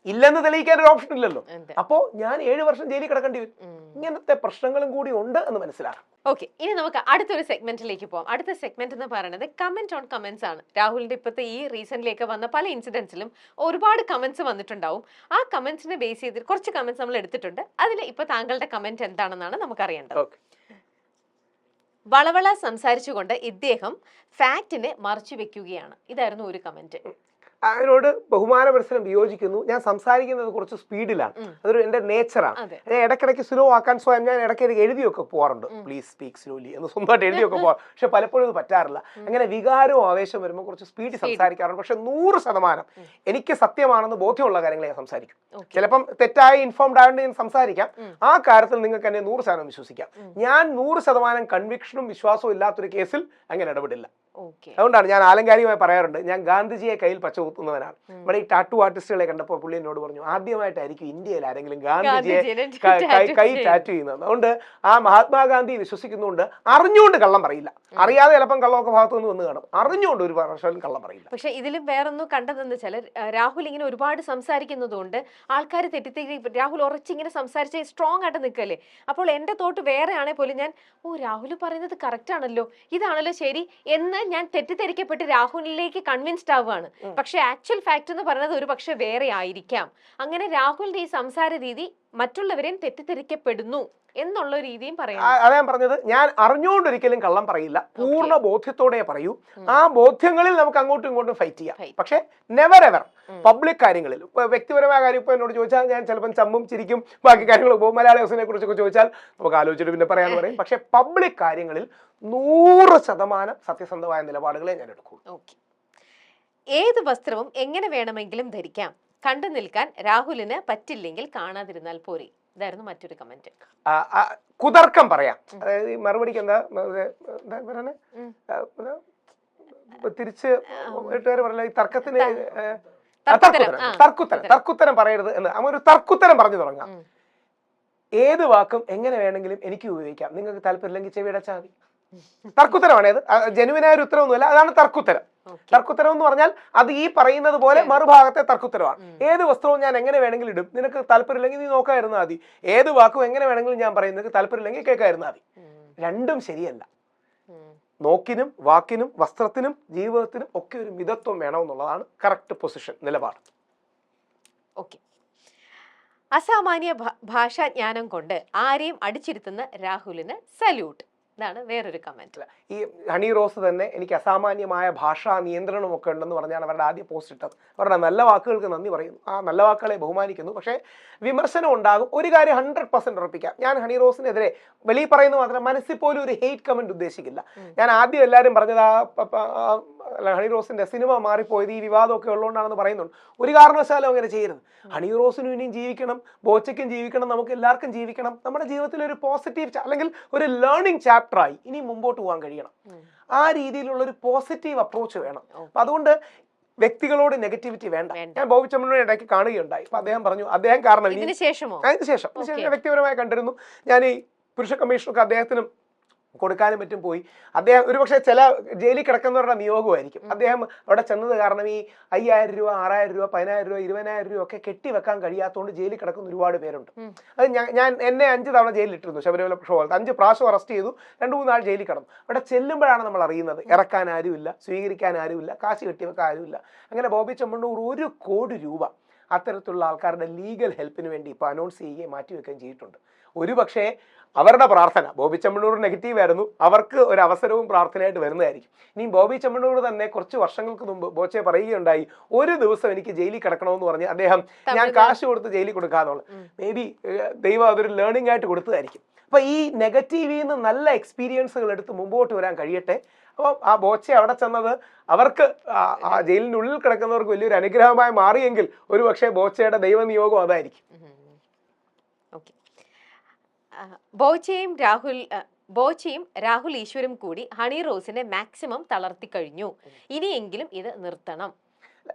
ഇല്ലെന്ന് തെളിയിക്കാൻ ഒരു ഓപ്ഷൻ ഇല്ലല്ലോ. അപ്പോ ഞാൻ 7 വർഷം ജയിലിൽ കിടക്കേണ്ടി വരും. ഇങ്ങനത്തെ പ്രശ്നങ്ങളും കൂടി ഉണ്ട് എന്ന് മനസ്സിലാക്കാം. ഓക്കെ, ഇനി നമുക്ക് അടുത്തൊരു സെഗ്മെന്റിലേക്ക് പോകാം. അടുത്ത സെഗ്മെന്റ് എന്ന് പറയുന്നത് കമന്റ് ഓൺ കമന്റ്സ് ആണ്. രാഹുലിന്റെ ഇപ്പോഴത്തെ ഈ റീസെന്റിലേക്ക് വന്ന പല ഇൻസിഡൻസിലും ഒരുപാട് കമന്റ്സ് വന്നിട്ടുണ്ടാവും. ആ കമന്റ്സിനെ ബേസ് ചെയ്ത് കുറച്ച് കമന്റ്സ് നമ്മൾ എടുത്തിട്ടുണ്ട്. അതിൽ ഇപ്പൊ താങ്കളുടെ കമന്റ് എന്താണെന്നാണ് നമുക്ക് അറിയേണ്ടത്. വളവള സംസാരിച്ചുകൊണ്ട് ഇദ്ദേഹം ഫാക്റ്റിനെ മറച്ചു വെക്കുകയാണ്. ഇതായിരുന്നു ഒരു കമന്റ്. അതിനോട് ബഹുമാന മനസ്സിലും വിയോജിക്കുന്നു. ഞാൻ സംസാരിക്കുന്നത് കുറച്ച് സ്പീഡിലാണ്, അതൊരു എന്റെ നേച്ചറാണ്. ഞാൻ ഇടയ്ക്കിടയ്ക്ക് സ്ലോ ആക്കാൻ സ്വയം ഞാൻ ഇടയ്ക്കിടയ്ക്ക് എഴുതിയൊക്കെ പോകാറുണ്ട്, പ്ലീസ് സ്പീക്ക് സ്ലോലി എന്ന് സ്വന്തമായിട്ട് എഴുതിയൊക്കെ പോകാം. പക്ഷെ പലപ്പോഴും അത് പറ്റാറില്ല. അങ്ങനെ വികാരവും ആവേശം വരുമ്പോൾ കുറച്ച് സ്പീഡിൽ സംസാരിക്കാറുണ്ട്. പക്ഷെ 100% എനിക്ക് സത്യമാണെന്ന് ബോധ്യമുള്ള കാര്യങ്ങൾ ഞാൻ സംസാരിക്കും. ചിലപ്പം തെറ്റായി ഇൻഫോംഡ് ആയതുകൊണ്ട് ഞാൻ സംസാരിക്കാം. ആ കാര്യത്തിൽ നിങ്ങൾക്ക് എന്നെ 100% വിശ്വസിക്കാം. ഞാൻ 100% കൺവിക്ഷനും വിശ്വാസവും ഇല്ലാത്തൊരു കേസിൽ അങ്ങനെ ഇടപെടില്ല. അതുകൊണ്ടാണ് ഞാൻ ആലങ്കാരികമായി പറയാറുണ്ട്, ഞാൻ ഗാന്ധിജിയെ കയ്യിൽ പച്ച കുത്തുന്നവനാണ്. ഇവിടെ ഈ ടാറ്റു ആർട്ടിസ്റ്റുകളെ കണ്ടപ്പോൾ പുള്ളി എന്നോട് പറഞ്ഞു, ആദ്യമായിട്ടായിരിക്കും ഇന്ത്യയിൽ ആരെങ്കിലും ഗാന്ധിജിയെ കൈ ടാറ്റു ചെയ്യുന്നത്. അതുകൊണ്ട് ആ മഹാത്മാഗാന്ധി വിശ്വസിക്കുന്നുണ്ട്. അറിഞ്ഞുകൊണ്ട് കള്ളം പറയില്ല. അറിയാതെ ചിലപ്പം കള്ളമൊക്കെ ഭാഗത്തുനിന്ന് വന്ന് കാണും. അറിഞ്ഞുകൊണ്ട് ഒരു വർഷം കള്ളം പറയില്ല. പക്ഷെ ഇതിലും വേറൊന്നും കണ്ടതെന്ന് വെച്ചാൽ രാഹുൽ ഇങ്ങനെ ഒരുപാട് സംസാരിക്കുന്നതുകൊണ്ട് ആൾക്കാർ തെറ്റിദ്ധരിക്കും. രാഹുൽ ഉറച്ചിങ്ങനെ സംസാരിച്ച് സ്ട്രോങ് ആയിട്ട് നിൽക്കല്ലേ. അപ്പോൾ എന്റെ തോട്ട് വേറെ ആണെങ്കിൽ പോലും ഞാൻ രാഹുൽ പറയുന്നത് കറക്റ്റ് ആണല്ലോ, ഇതാണല്ലോ ശരി എന്ന് ഞാൻ തെറ്റിദ്ധരിക്കപ്പെട്ട് രാഹുലിലേക്ക് കൺവിൻസ്ഡ് ആവുകയാണ്. പക്ഷെ ആക്ച്വൽ ഫാക്ട് എന്ന് പറയുന്നത് ഒരു പക്ഷെ വേറെ ആയിരിക്കാം. അങ്ങനെ രാഹുലിന്റെ ഈ സംസാര രീതി മറ്റുള്ളവരെയും തെറ്റിദ്ധരിക്കപ്പെടുന്നു എന്നുള്ള രീതിയും പറയാം. അതാ പറഞ്ഞത്, ഞാൻ അറിഞ്ഞുകൊണ്ടൊരിക്കലും കള്ളം പറയില്ല. പൂർണ്ണ ബോധ്യത്തോടെ പറയൂ. ആ ബോധ്യങ്ങളിൽ നമുക്ക് അങ്ങോട്ടും ഇങ്ങോട്ടും ഫൈറ്റ് ചെയ്യാം. പക്ഷെ നെവർ എവർ പബ്ലിക് കാര്യങ്ങളിൽ, വ്യക്തിപരമായ കാര്യം ഇപ്പൊ എന്നോട് ചോദിച്ചാൽ ഞാൻ ചിലപ്പം ചമ്മും ചിരിക്കും, ബാക്കി കാര്യങ്ങൾ പോകും. മലയാള ദിവസത്തിനെ കുറിച്ചൊക്കെ ചോദിച്ചാൽ നമുക്ക് ആലോചിച്ചിട്ട് പിന്നെ പറയാന്ന് പറയും. പക്ഷെ പബ്ലിക് കാര്യങ്ങളിൽ 100% സത്യസന്ധമായ നിലപാടുകളെ ഞാൻ എടുക്കൂ. ഏത് വസ്ത്രവും എങ്ങനെ വേണമെങ്കിലും ധരിക്കാം. കണ്ടു നിൽക്കാൻ രാഹുലിന് പറ്റില്ലെങ്കിൽ കാണാതിരുന്നാൽ പോരെ. ഇതായിരുന്നു മറ്റൊരു കമന്റ്. കുതർക്കം പറയാം, അതായത് ഈ മറുപടിക്ക് എന്താ പറയുന്നത്, തിരിച്ച് വീട്ടുകാർ പറയില്ല ഈ തർക്കത്തിന് തർക്കുത്തരം പറയരുത് എന്ന്. ഒരു തർക്കുത്തരം പറഞ്ഞു തുടങ്ങാം. ഏത് വാക്കും എങ്ങനെ വേണമെങ്കിലും എനിക്ക് ഉപയോഗിക്കാം, നിങ്ങൾക്ക് താല്പര്യമില്ലെങ്കിൽ ചെവിയടച്ചാൽ മതി. തർക്കുത്തരമാണ് ഇത്, ജനുവിനായ ഒരു ഉത്തരവൊന്നുമില്ല, അതാണ് തർക്കുത്തരം. തർക്കുത്തരം എന്ന് പറഞ്ഞാൽ അത് ഈ പറയുന്നത് പോലെ മറുഭാഗത്തെ തർക്കുത്തരമാണ്. ഏത് വസ്ത്രവും ഞാൻ എങ്ങനെ വേണമെങ്കിലും ഇടും, നിനക്ക് താല്പര്യമില്ലെങ്കിൽ നീ നോക്കാതിരുന്നാൽ മതി. ഏത് വാക്കും എങ്ങനെ വേണമെങ്കിലും ഞാൻ പറയും, നിനക്ക് താല്പര്യമില്ലെങ്കിൽ കേൾക്കാതിരുന്നാൽ മതി. രണ്ടും ശരിയല്ല. നോക്കിനും വാക്കിനും വസ്ത്രത്തിനും ജീവിതത്തിനും ഒക്കെ ഒരു മിതത്വം വേണമെന്നുള്ളതാണ് കറക്റ്റ് പൊസിഷൻ, നിലപാട്. ഓക്കെ. അസാമാന്യ ഭാഷാജ്ഞാനം കൊണ്ട് ആരെയും അടിച്ചിരുത്തുന്ന രാഹുലിന് സല്യൂട്ട്. ഇതാണ് വേറൊരു കമന്റ്. ഈ ഹണി റോസ് തന്നെ എനിക്ക് അസാമാന്യമായ ഭാഷാ നിയന്ത്രണമൊക്കെ ഉണ്ടെന്ന് പറഞ്ഞാണ് അവരുടെ ആദ്യ പോസ്റ്റ് ഇട്ടത്. അവരുടെ നല്ല വാക്കുകൾക്ക് നന്ദി പറയുന്നു, ആ നല്ല വാക്കുകളെ ബഹുമാനിക്കുന്നു. പക്ഷേ വിമർശനം ഉണ്ടാകും. ഒരു കാര്യം 100% ഉറപ്പിക്കാം, ഞാൻ ഹണി റോസിനെതിരെ വെളിയിൽ പറയുന്നത് മാത്രം മനസ്സിൽ പോലും ഒരു ഹെയ്റ്റ് കമന്റ് ഉദ്ദേശിക്കില്ല. ഞാൻ ആദ്യം എല്ലാവരും പറഞ്ഞത് ഹണി റോസിന്റെ സിനിമ മാറിപ്പോയത് ഈ വിവാദമൊക്കെ ഉള്ളതുകൊണ്ടാണെന്ന് പറയുന്നുണ്ട്. ഒരു കാരണവശാലും അങ്ങനെ ചെയ്യരുത്. ഹണി റോസിനും ഇനിയും ജീവിക്കണം, ബോച്ചയ്ക്കും ജീവിക്കണം, നമുക്ക് എല്ലാവർക്കും ജീവിക്കണം. നമ്മുടെ ജീവിതത്തിൽ ഒരു പോസിറ്റീവ് അല്ലെങ്കിൽ ഒരു ലേണിംഗ് ചാപ്റ്ററായി ഇനി മുമ്പോട്ട് പോകാൻ കഴിയണം. ആ രീതിയിലുള്ള ഒരു പോസിറ്റീവ് അപ്രോച്ച് വേണം. അപ്പൊ അതുകൊണ്ട് വ്യക്തികളോട് നെഗറ്റിവിറ്റി വേണ്ട. ഞാൻ ബോബി ചെമ്മണ്ണൂരിനെ ഇടയ്ക്ക് കാണുകയുണ്ടായി. അപ്പൊ അദ്ദേഹം പറഞ്ഞു, അദ്ദേഹം കാരണം അതിന് ശേഷം വ്യക്തിപരമായി കണ്ടിരുന്നു. ഞാൻ ഈ പുരുഷ കമ്മീഷനൊക്കെ അദ്ദേഹത്തിനും കൊടുക്കാനും പറ്റും പോയി. അദ്ദേഹം ഒരുപക്ഷെ ചില ജയിലിൽ കിടക്കുന്നവരുടെ നിയോഗമായിരിക്കും. അദ്ദേഹം അവിടെ ചെന്നത് കാരണം ഈ 5000 രൂപ 6000 രൂപ 10000 രൂപ 20000 രൂപ ഒക്കെ കെട്ടിവെക്കാൻ കഴിയാത്തതുകൊണ്ട് ജയിലിൽ കിടക്കുന്ന ഒരുപാട് പേരുണ്ട്. അത് എന്നെ 5 തവണ ജയിലിലിട്ടിരുന്നു. ശബരിമല ഷോ 5 പ്രാവശ്യം അറസ്റ്റ് ചെയ്തു, 2-3 നാൾ ജയിലിൽ കിടന്നു. അവിടെ ചെല്ലുമ്പോഴാണ് നമ്മൾ അറിയുന്നത് ഇറക്കാൻ ആരുമില്ല, സ്വീകരിക്കാൻ ആരുമില്ല, കാശ് കെട്ടിവെക്കാൻ ആരുമില്ല. അങ്ങനെ ബോബി ചെമ്മണ്ണൂർ 1 കോടി രൂപ അത്തരത്തിലുള്ള ആൾക്കാരുടെ ലീഗൽ ഹെൽപ്പിന് വേണ്ടി ഇപ്പോൾ അനൗൺസ് ചെയ്യുകയും മാറ്റിവെക്കുകയും ചെയ്തിട്ടുണ്ട്. ഒരുപക്ഷെ അവരുടെ പ്രാർത്ഥന, ബോബി ചെമ്മണ്ണൂർ നെഗറ്റീവ് ആയിരുന്നു, അവർക്ക് ഒരു അവസരവും പ്രാർത്ഥനയായിട്ട് വരുന്നതായിരിക്കും. ഇനി ബോബി ചെമ്മണ്ണൂർ തന്നെ കുറച്ച് വർഷങ്ങൾക്ക് മുമ്പ് ബോച്ചെ പറയുകയുണ്ടായി, ഒരു ദിവസം എനിക്ക് ജയിലിൽ കിടക്കണമെന്ന് പറഞ്ഞ് അദ്ദേഹം ഞാൻ കാശ് കൊടുത്ത് ജയിലിൽ കൊടുക്കാന്നുള്ളത്. മേ ബി ദൈവം അതൊരു ലേണിംഗ് ആയിട്ട് കൊടുത്തതായിരിക്കും. അപ്പൊ ഈ നെഗറ്റീവിൽ നിന്ന് നല്ല എക്സ്പീരിയൻസുകൾ എടുത്ത് മുമ്പോട്ട് വരാൻ കഴിയട്ടെ. അപ്പോൾ ആ ബോച്ചെ അവിടെ ചെന്നത് അവർക്ക് ആ ജയിലിൻ്റെ ഉള്ളിൽ കിടക്കുന്നവർക്ക് വലിയൊരു അനുഗ്രഹമായി മാറിയെങ്കിൽ ഒരു പക്ഷേ ബോച്ചയുടെ ദൈവനിയോഗം അതായിരിക്കും. ബോച്ചയും രാഹുൽ ഈശ്വരും കൂടി ഹണി റോസിനെ മാക്സിമം തളർത്തി കഴിഞ്ഞു. ഇനിയെങ്കിലും ഇത് നിർത്തണം.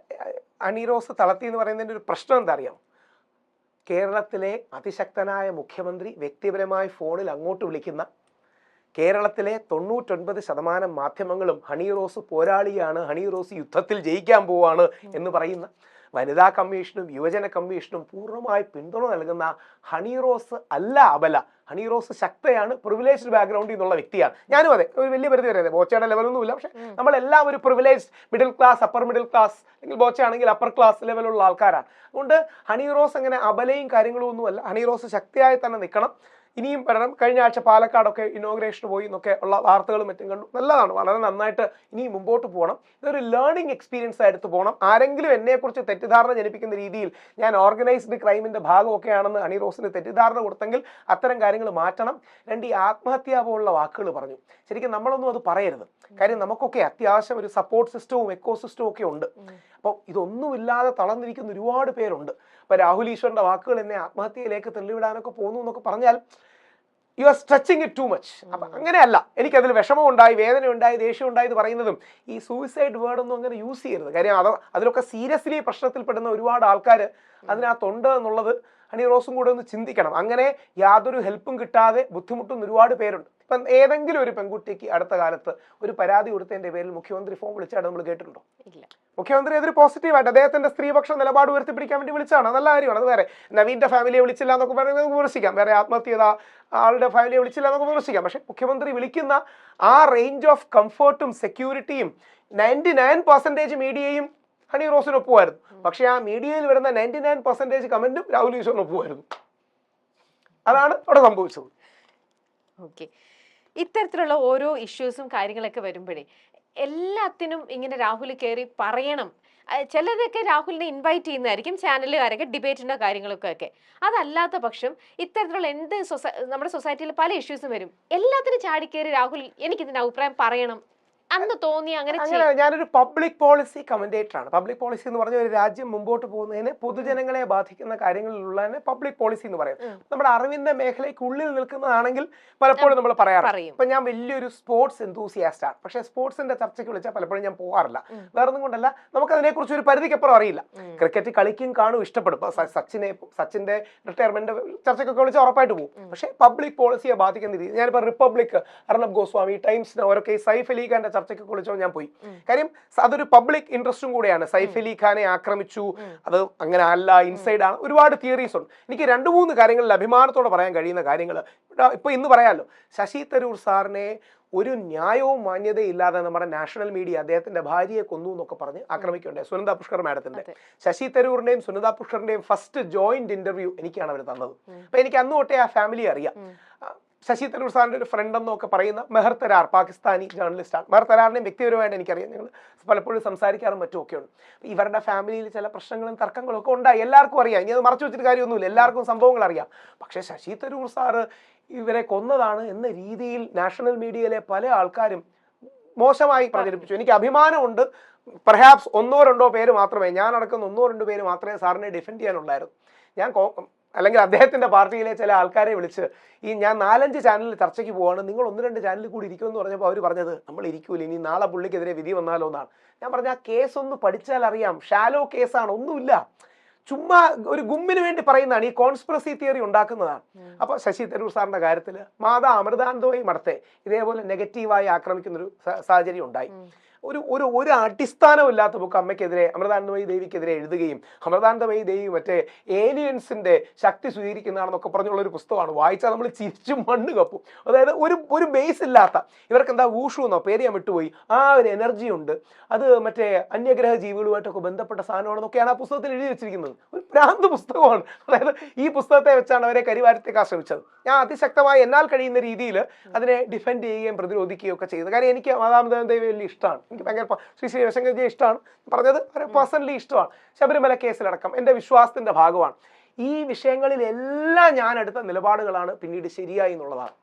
ഹണി റോസ് തളർത്തി എന്ന് പറയുന്നതിന്റെ ഒരു പ്രശ്നം എന്താ അറിയാം? കേരളത്തിലെ അതിശക്തനായ മുഖ്യമന്ത്രി വ്യക്തിപരമായി ഫോണിൽ അങ്ങോട്ട് വിളിക്കുന്ന, കേരളത്തിലെ 99% മാധ്യമങ്ങളും ഹണി റോസ് പോരാളിയാണ്, ഹണി റോസ് യുദ്ധത്തിൽ ജയിക്കാൻ പോവാണ് എന്ന് പറയുന്ന, വനിതാ കമ്മീഷനും യുവജന കമ്മീഷനും പൂർണ്ണമായി പിന്തുണ നൽകുന്ന ഹണി റോസ് അല്ല അബല. ഹണി റോസ് ശക്തയാണ്, പ്രിവിലേജ്ഡ് ബാക്ക്ഗ്രൗണ്ടിൽ നിന്നുള്ള വ്യക്തിയാണ്. ഞാനും അതെ, ഒരു വലിയ പരിധി വരെ ബോച്ചയുടെ ലെവലൊന്നുമില്ല. പക്ഷെ നമ്മളെല്ലാം ഒരു privilege middle class, upper middle class, അല്ലെങ്കിൽ ബോച്ചയാണെങ്കിൽ അപ്പർ ക്ലാസ് ലെവലുള്ള ആൾക്കാരാണ്. അതുകൊണ്ട് ഹണി റോസ് അങ്ങനെ അബലയും കാര്യങ്ങളും ഒന്നുമല്ല. ഹണി റോസ് ശക്തിയായി തന്നെ നിൽക്കണം. ഇനിയും പറയണം. കഴിഞ്ഞ ആഴ്ച പാലക്കാടൊക്കെ ഇനോഗ്രേഷന് പോയി എന്നൊക്കെ ഉള്ള വാർത്തകളും മറ്റും കണ്ടു. നല്ലതാണ്, വളരെ നന്നായിട്ട് ഇനിയും മുമ്പോട്ട് പോകണം. ഇതൊരു ലേണിംഗ് എക്സ്പീരിയൻസ് ആയിട്ട് പോകണം. ആരെങ്കിലും എന്നെക്കുറിച്ച് തെറ്റിദ്ധാരണ ജനിപ്പിക്കുന്ന രീതിയിൽ ഞാൻ ഓർഗനൈസ്ഡ് ക്രൈമിന്റെ ഭാഗമൊക്കെ ആണെന്ന് ഹണി റോസിന് തെറ്റിദ്ധാരണ കൊടുത്തെങ്കിൽ അത്തരം കാര്യങ്ങൾ മാറ്റണം. 2 ഈ ആത്മഹത്യാ പോലുള്ള വാക്കുകൾ പറഞ്ഞു. ശരിക്കും നമ്മളൊന്നും അത് പറയരുത്. കാര്യം നമുക്കൊക്കെ അത്യാവശ്യം ഒരു സപ്പോർട്ട് സിസ്റ്റവും എക്കോ സിസ്റ്റവും ഒക്കെ ഉണ്ട്. അപ്പോൾ ഇതൊന്നുമില്ലാതെ തളർന്നിരിക്കുന്ന ഒരുപാട് പേരുണ്ട്. അപ്പൊ രാഹുൽ ഈശ്വറിന്റെ വാക്കുകൾ എന്നെ ആത്മഹത്യയിലേക്ക് തള്ളിവിടാനൊക്കെ പോകുന്നു എന്നൊക്കെ പറഞ്ഞാൽ you are stretching it too much. അപ്പൊ അങ്ങനെയല്ല. എനിക്കതിൽ വിഷമം ഉണ്ടായി, വേദന ഉണ്ടായി, ദേഷ്യം ഉണ്ടായി എന്ന് പറയുന്നതും ഈ സൂയിസൈഡ് വേർഡൊന്നും അങ്ങനെ യൂസ് ചെയ്യരുത്. കാര്യം അതിലൊക്കെ സീരിയസ്ലി പ്രശ്നത്തിൽപ്പെടുന്ന ഒരുപാട് ആൾക്കാർ അതിനകത്തുണ്ട് എന്നുള്ളത് ഹണി റോസും കൂടെ ഒന്ന് ചിന്തിക്കണം. അങ്ങനെ യാതൊരു ഹെൽപ്പും കിട്ടാതെ ബുദ്ധിമുട്ടുന്ന ഒരുപാട് പേരുണ്ട്. ഇപ്പം ഏതെങ്കിലും ഒരു പെൺകുട്ടിക്ക് അടുത്ത കാലത്ത് ഒരു പരാതി കൊടുത്തതിന്റെ പേരിൽ മുഖ്യമന്ത്രി ഫോൺ വിളിച്ചാണ് നമ്മൾ കേട്ടിട്ടുണ്ടോ? മുഖ്യമന്ത്രി അതൊരു പോസിറ്റീവായിട്ട് അദ്ദേഹത്തിന്റെ സ്ത്രീപക്ഷ നിലപാട് ഉയർത്തിപ്പിടിക്കാൻ വേണ്ടി വിളിച്ചാണ്. നല്ല കാര്യമാണ്. അത് വേറെ നവീന്റെ ഫാമിലിയെ വിളിച്ചില്ല എന്നൊക്കെ പറയുന്നത് വിമർശിക്കാം. വേറെ ആത്മഹത്യ ചെയ്ത ആളുടെ ഫാമിലിയെ വിളിച്ചില്ല എന്നൊക്കെ വിമർശിക്കാം. പക്ഷെ മുഖ്യമന്ത്രി വിളിക്കുന്ന ആ റേഞ്ച് ഓഫ് കംഫർട്ടും സെക്യൂരിറ്റിയും 99% മീഡിയയും ഹണി റോസിന് ഒപ്പുമായിരുന്നു. പക്ഷെ ആ മീഡിയയിൽ വരുന്ന 99% കമന്റും രാഹുൽ ഈശ്വറിന് ഒപ്പുമായിരുന്നു. അതാണ് അവിടെ സംഭവിച്ചത്. ഓക്കെ. ഇത്തരത്തിലുള്ള ഓരോ ഇഷ്യൂസും കാര്യങ്ങളൊക്കെ വരുമ്പോഴേ എല്ലാത്തിനും ഇങ്ങനെ രാഹുൽ കയറി പറയണം. ചിലതൊക്കെ രാഹുലിനെ ഇൻവൈറ്റ് ചെയ്യുന്നതായിരിക്കും, ചാനലുകാരൊക്കെ ഡിബേറ്റിന്റെ കാര്യങ്ങളൊക്കെ ഒക്കെ. അതല്ലാത്ത പക്ഷം ഇത്തരത്തിലുള്ള നമ്മുടെ സൊസൈറ്റിയിൽ പല ഇഷ്യൂസും വരും. എല്ലാത്തിനും ചാടിക്കയറി രാഹുൽ എനിക്കിതിന്റെ അഭിപ്രായം പറയണം, അന്ന് തോന്നി അങ്ങനെ അങ്ങനെ ഞാനൊരു പബ്ലിക് പോളിസി കമന്റേറ്റർ ആണ്. പബ്ലിക് പോളിസി എന്ന് പറഞ്ഞ ഒരു രാജ്യം മുമ്പോട്ട് പോകുന്നതിന് പൊതുജനങ്ങളെ ബാധിക്കുന്ന കാര്യങ്ങളിലുള്ളതിനെ പബ്ലിക് പോളിസി എന്ന് പറയും. നമ്മുടെ അറിവിന്റെ മേഖലയ്ക്കുള്ളിൽ നിൽക്കുന്നതാണെങ്കിൽ പലപ്പോഴും നമ്മൾ പറയാറുണ്ട്. ഇപ്പൊ ഞാൻ വലിയൊരു സ്പോർട്സ് എന്തൂസിയാസ്റ്റ് ആണ്, പക്ഷെ സ്പോർട്സിന്റെ ചർച്ചയ്ക്ക് വിളിച്ചാൽ പലപ്പോഴും ഞാൻ പോകാറില്ല. വേറൊന്നും കൊണ്ടല്ല, നമുക്ക് അതിനെക്കുറിച്ച് ഒരു പരിധിക്കപ്പുറം അറിയില്ല. ക്രിക്കറ്റ് കളിക്കും കാണും ഇഷ്ടപ്പെടും. സച്ചിന്റെ റിട്ടയർമെന്റ് ചർച്ചയ്ക്കൊക്കെ വിളിച്ചാൽ ഉറപ്പായിട്ട് പോകും. പക്ഷെ പബ്ലിക് പോളിസിയെ ബാധിക്കുന്ന രീതി, ഞാനിപ്പോ റിപ്പബ്ലിക്, അർണബ് ഗോസ്വാമി, ടൈംസിന് ഓരോ സൈഫ് അലി ഖാന്റെ ചർച്ചയ്ക്ക് വിളിച്ചോ ഞാൻ പോയി. കാര്യം അതൊരു പബ്ലിക് ഇൻട്രസ്റ്റും കൂടെയാണ്. സൈഫ് അലി ഖാനെ ആക്രമിച്ചു, അത് അങ്ങനെ അല്ല, ഇൻസൈഡ് ആണ്, ഒരുപാട് തിയറീസ് ഉണ്ട്. എനിക്ക് 2-3 കാര്യങ്ങളിൽ അഭിമാനത്തോടെ പറയാൻ കഴിയുന്ന കാര്യങ്ങൾ ഇപ്പൊ ഇന്ന് പറയാമല്ലോ. ശശി തരൂർ സാറിനെ ഒരു ന്യായവും മാന്യതയും ഇല്ലാതെ നമ്മുടെ നാഷണൽ മീഡിയ അദ്ദേഹത്തിന്റെ ഭാര്യയെ കൊന്നു എന്നൊക്കെ പറഞ്ഞ് ആക്രമിക്കണ്ടേ സുനന്ദ പുഷ്കർ മാഡത്തിന്റെ. ശശി തരൂറിന്റെയും സുനന്ദ പുഷ്കറിന്റെയും ഫസ്റ്റ് ജോയിന്റ് ഇന്റർവ്യൂ എനിക്കാണ് അവർ തന്നത്. അപ്പൊ എനിക്ക് അന്ന് തൊട്ടേ ആ ഫാമിലി അറിയാം. ശശി തരൂർ സാറിന്റെ ഒരു ഫ്രണ്ട് എന്നൊക്കെ പറയുന്ന മെഹർ തരാർ, പാകിസ്ഥാനി ജേർണലിസ്റ്റാണ്. മെഹർ തരാറിനെയും വ്യക്തിപരമായിട്ട് എനിക്കറിയാം, ഞങ്ങൾ പലപ്പോഴും സംസാരിക്കാറും മറ്റുമൊക്കെ ഉണ്ട്. ഇവരുടെ ഫാമിലിയിൽ ചില പ്രശ്നങ്ങളും തർക്കങ്ങളും ഒക്കെ ഉണ്ടായി, എല്ലാവർക്കും അറിയാം. ഇനി അത് മറച്ചു വെച്ചിട്ട് കാര്യമൊന്നുമില്ല, എല്ലാവർക്കും സംഭവങ്ങൾ അറിയാം. പക്ഷേ ശശി തരൂർ സാറ് ഇവരെ കൊന്നതാണ് എന്ന രീതിയിൽ നാഷണൽ മീഡിയയിലെ പല ആൾക്കാരും മോശമായി പ്രചരിപ്പിച്ചു. എനിക്ക് അഭിമാനമുണ്ട്. പെർഹാപ്സ് 1-2 പേര് മാത്രമേ, ഞാൻ അടക്കുന്ന 1-2 പേര് മാത്രമേ സാറിനെ ഡിഫെൻഡ് ചെയ്യാനുണ്ടായിരുന്നു. ഞാൻ അല്ലെങ്കിൽ അദ്ദേഹത്തിന്റെ പാർട്ടിയിലെ ചില ആൾക്കാരെ വിളിച്ച് ഞാൻ 4-5 ചാനലിൽ ചർച്ചയ്ക്ക് പോവാണ്, നിങ്ങൾ 1-2 ചാനലിൽ കൂടി ഇരിക്കുമെന്ന് പറഞ്ഞപ്പോൾ അവർ പറഞ്ഞത് നമ്മൾ ഇരിക്കൂല, ഇനി നാളെ പുള്ളിക്കെതിരെ വിധി വന്നാലോ എന്നാണ്. ഞാൻ പറഞ്ഞ ആ കേസ് ഒന്ന് പഠിച്ചാൽ അറിയാം, ഷാലോ കേസാണ്, ഒന്നുമില്ല, ചുമ്മാ ഒരു ഗുമ്മിന് വേണ്ടി പറയുന്നതാണ്, ഈ കോൺസ്പിറസി തിയറി ഉണ്ടാക്കുന്നതാണ്. അപ്പൊ ശശി തരൂർ സാറിന്റെ കാര്യത്തിൽ മാതാ അമൃതാനന്ദമയി മഠത്തെ ഇതേപോലെ നെഗറ്റീവായി ആക്രമിക്കുന്നൊരു സാഹചര്യം ഉണ്ടായി. ഒരു അടിസ്ഥാനമില്ലാത്ത ബുക്ക് അമ്മയ്ക്കെതിരെ, അമൃതാനന്ദമയി ദേവിക്കെതിരെ എഴുതുകയും അമൃതാനന്ദമയി ദേവി മറ്റേ ഏലിയൻസിന്റെ ശക്തി സ്വീകരിക്കുന്നതാണെന്നൊക്കെ പറഞ്ഞുള്ള ഒരു പുസ്തകമാണ്. വായിച്ചാൽ നമ്മൾ ചിരിച്ചും മണ്ണ് കപ്പും. അതായത് ഒരു ബേസ് ഇല്ലാത്ത, ഇവർക്ക് എന്താ വൂഷു എന്നോ പേര് ഞാൻ വിട്ടുപോയി, ആ ഒരു എനർജി ഉണ്ട്, അത് മറ്റേ അന്യഗ്രഹ ജീവികളുമായിട്ടൊക്കെ ബന്ധപ്പെട്ട സാധനമാണെന്നൊക്കെയാണ് ആ പുസ്തകത്തിൽ എഴുതി വെച്ചിരിക്കുന്നത്. ഒരു ഭ്രാന്ത് പുസ്തകമാണ്. അതായത് ഈ പുസ്തകത്തെ വെച്ചാണ് അവരെ കരിവാരത്തേക്ക് ശ്രമിച്ചത്. ഞാൻ അതിശക്തമായി എന്നാൽ കഴിയുന്ന രീതിയിൽ അതിനെ ഡിഫെൻഡ് ചെയ്യുകയും പ്രതിരോധിക്കുകയും ഒക്കെ ചെയ്തത്. കാര്യം എനിക്ക് മാതാമദേവി വലിയ ഇഷ്ടമാണ്, എനിക്ക് ഭയങ്കര ശ്രീ ശിവശങ്കർജിയെ ഇഷ്ടമാണ്, പറഞ്ഞത് പേഴ്സണലി ഇഷ്ടമാണ്. ശബരിമല കേസിലടക്കം എൻ്റെ വിശ്വാസത്തിന്റെ ഭാഗമാണ്. ഈ വിഷയങ്ങളിലെല്ലാം ഞാൻ എടുത്ത നിലപാടുകളാണ് പിന്നീട് ശരിയായി എന്നുള്ളതാണ്.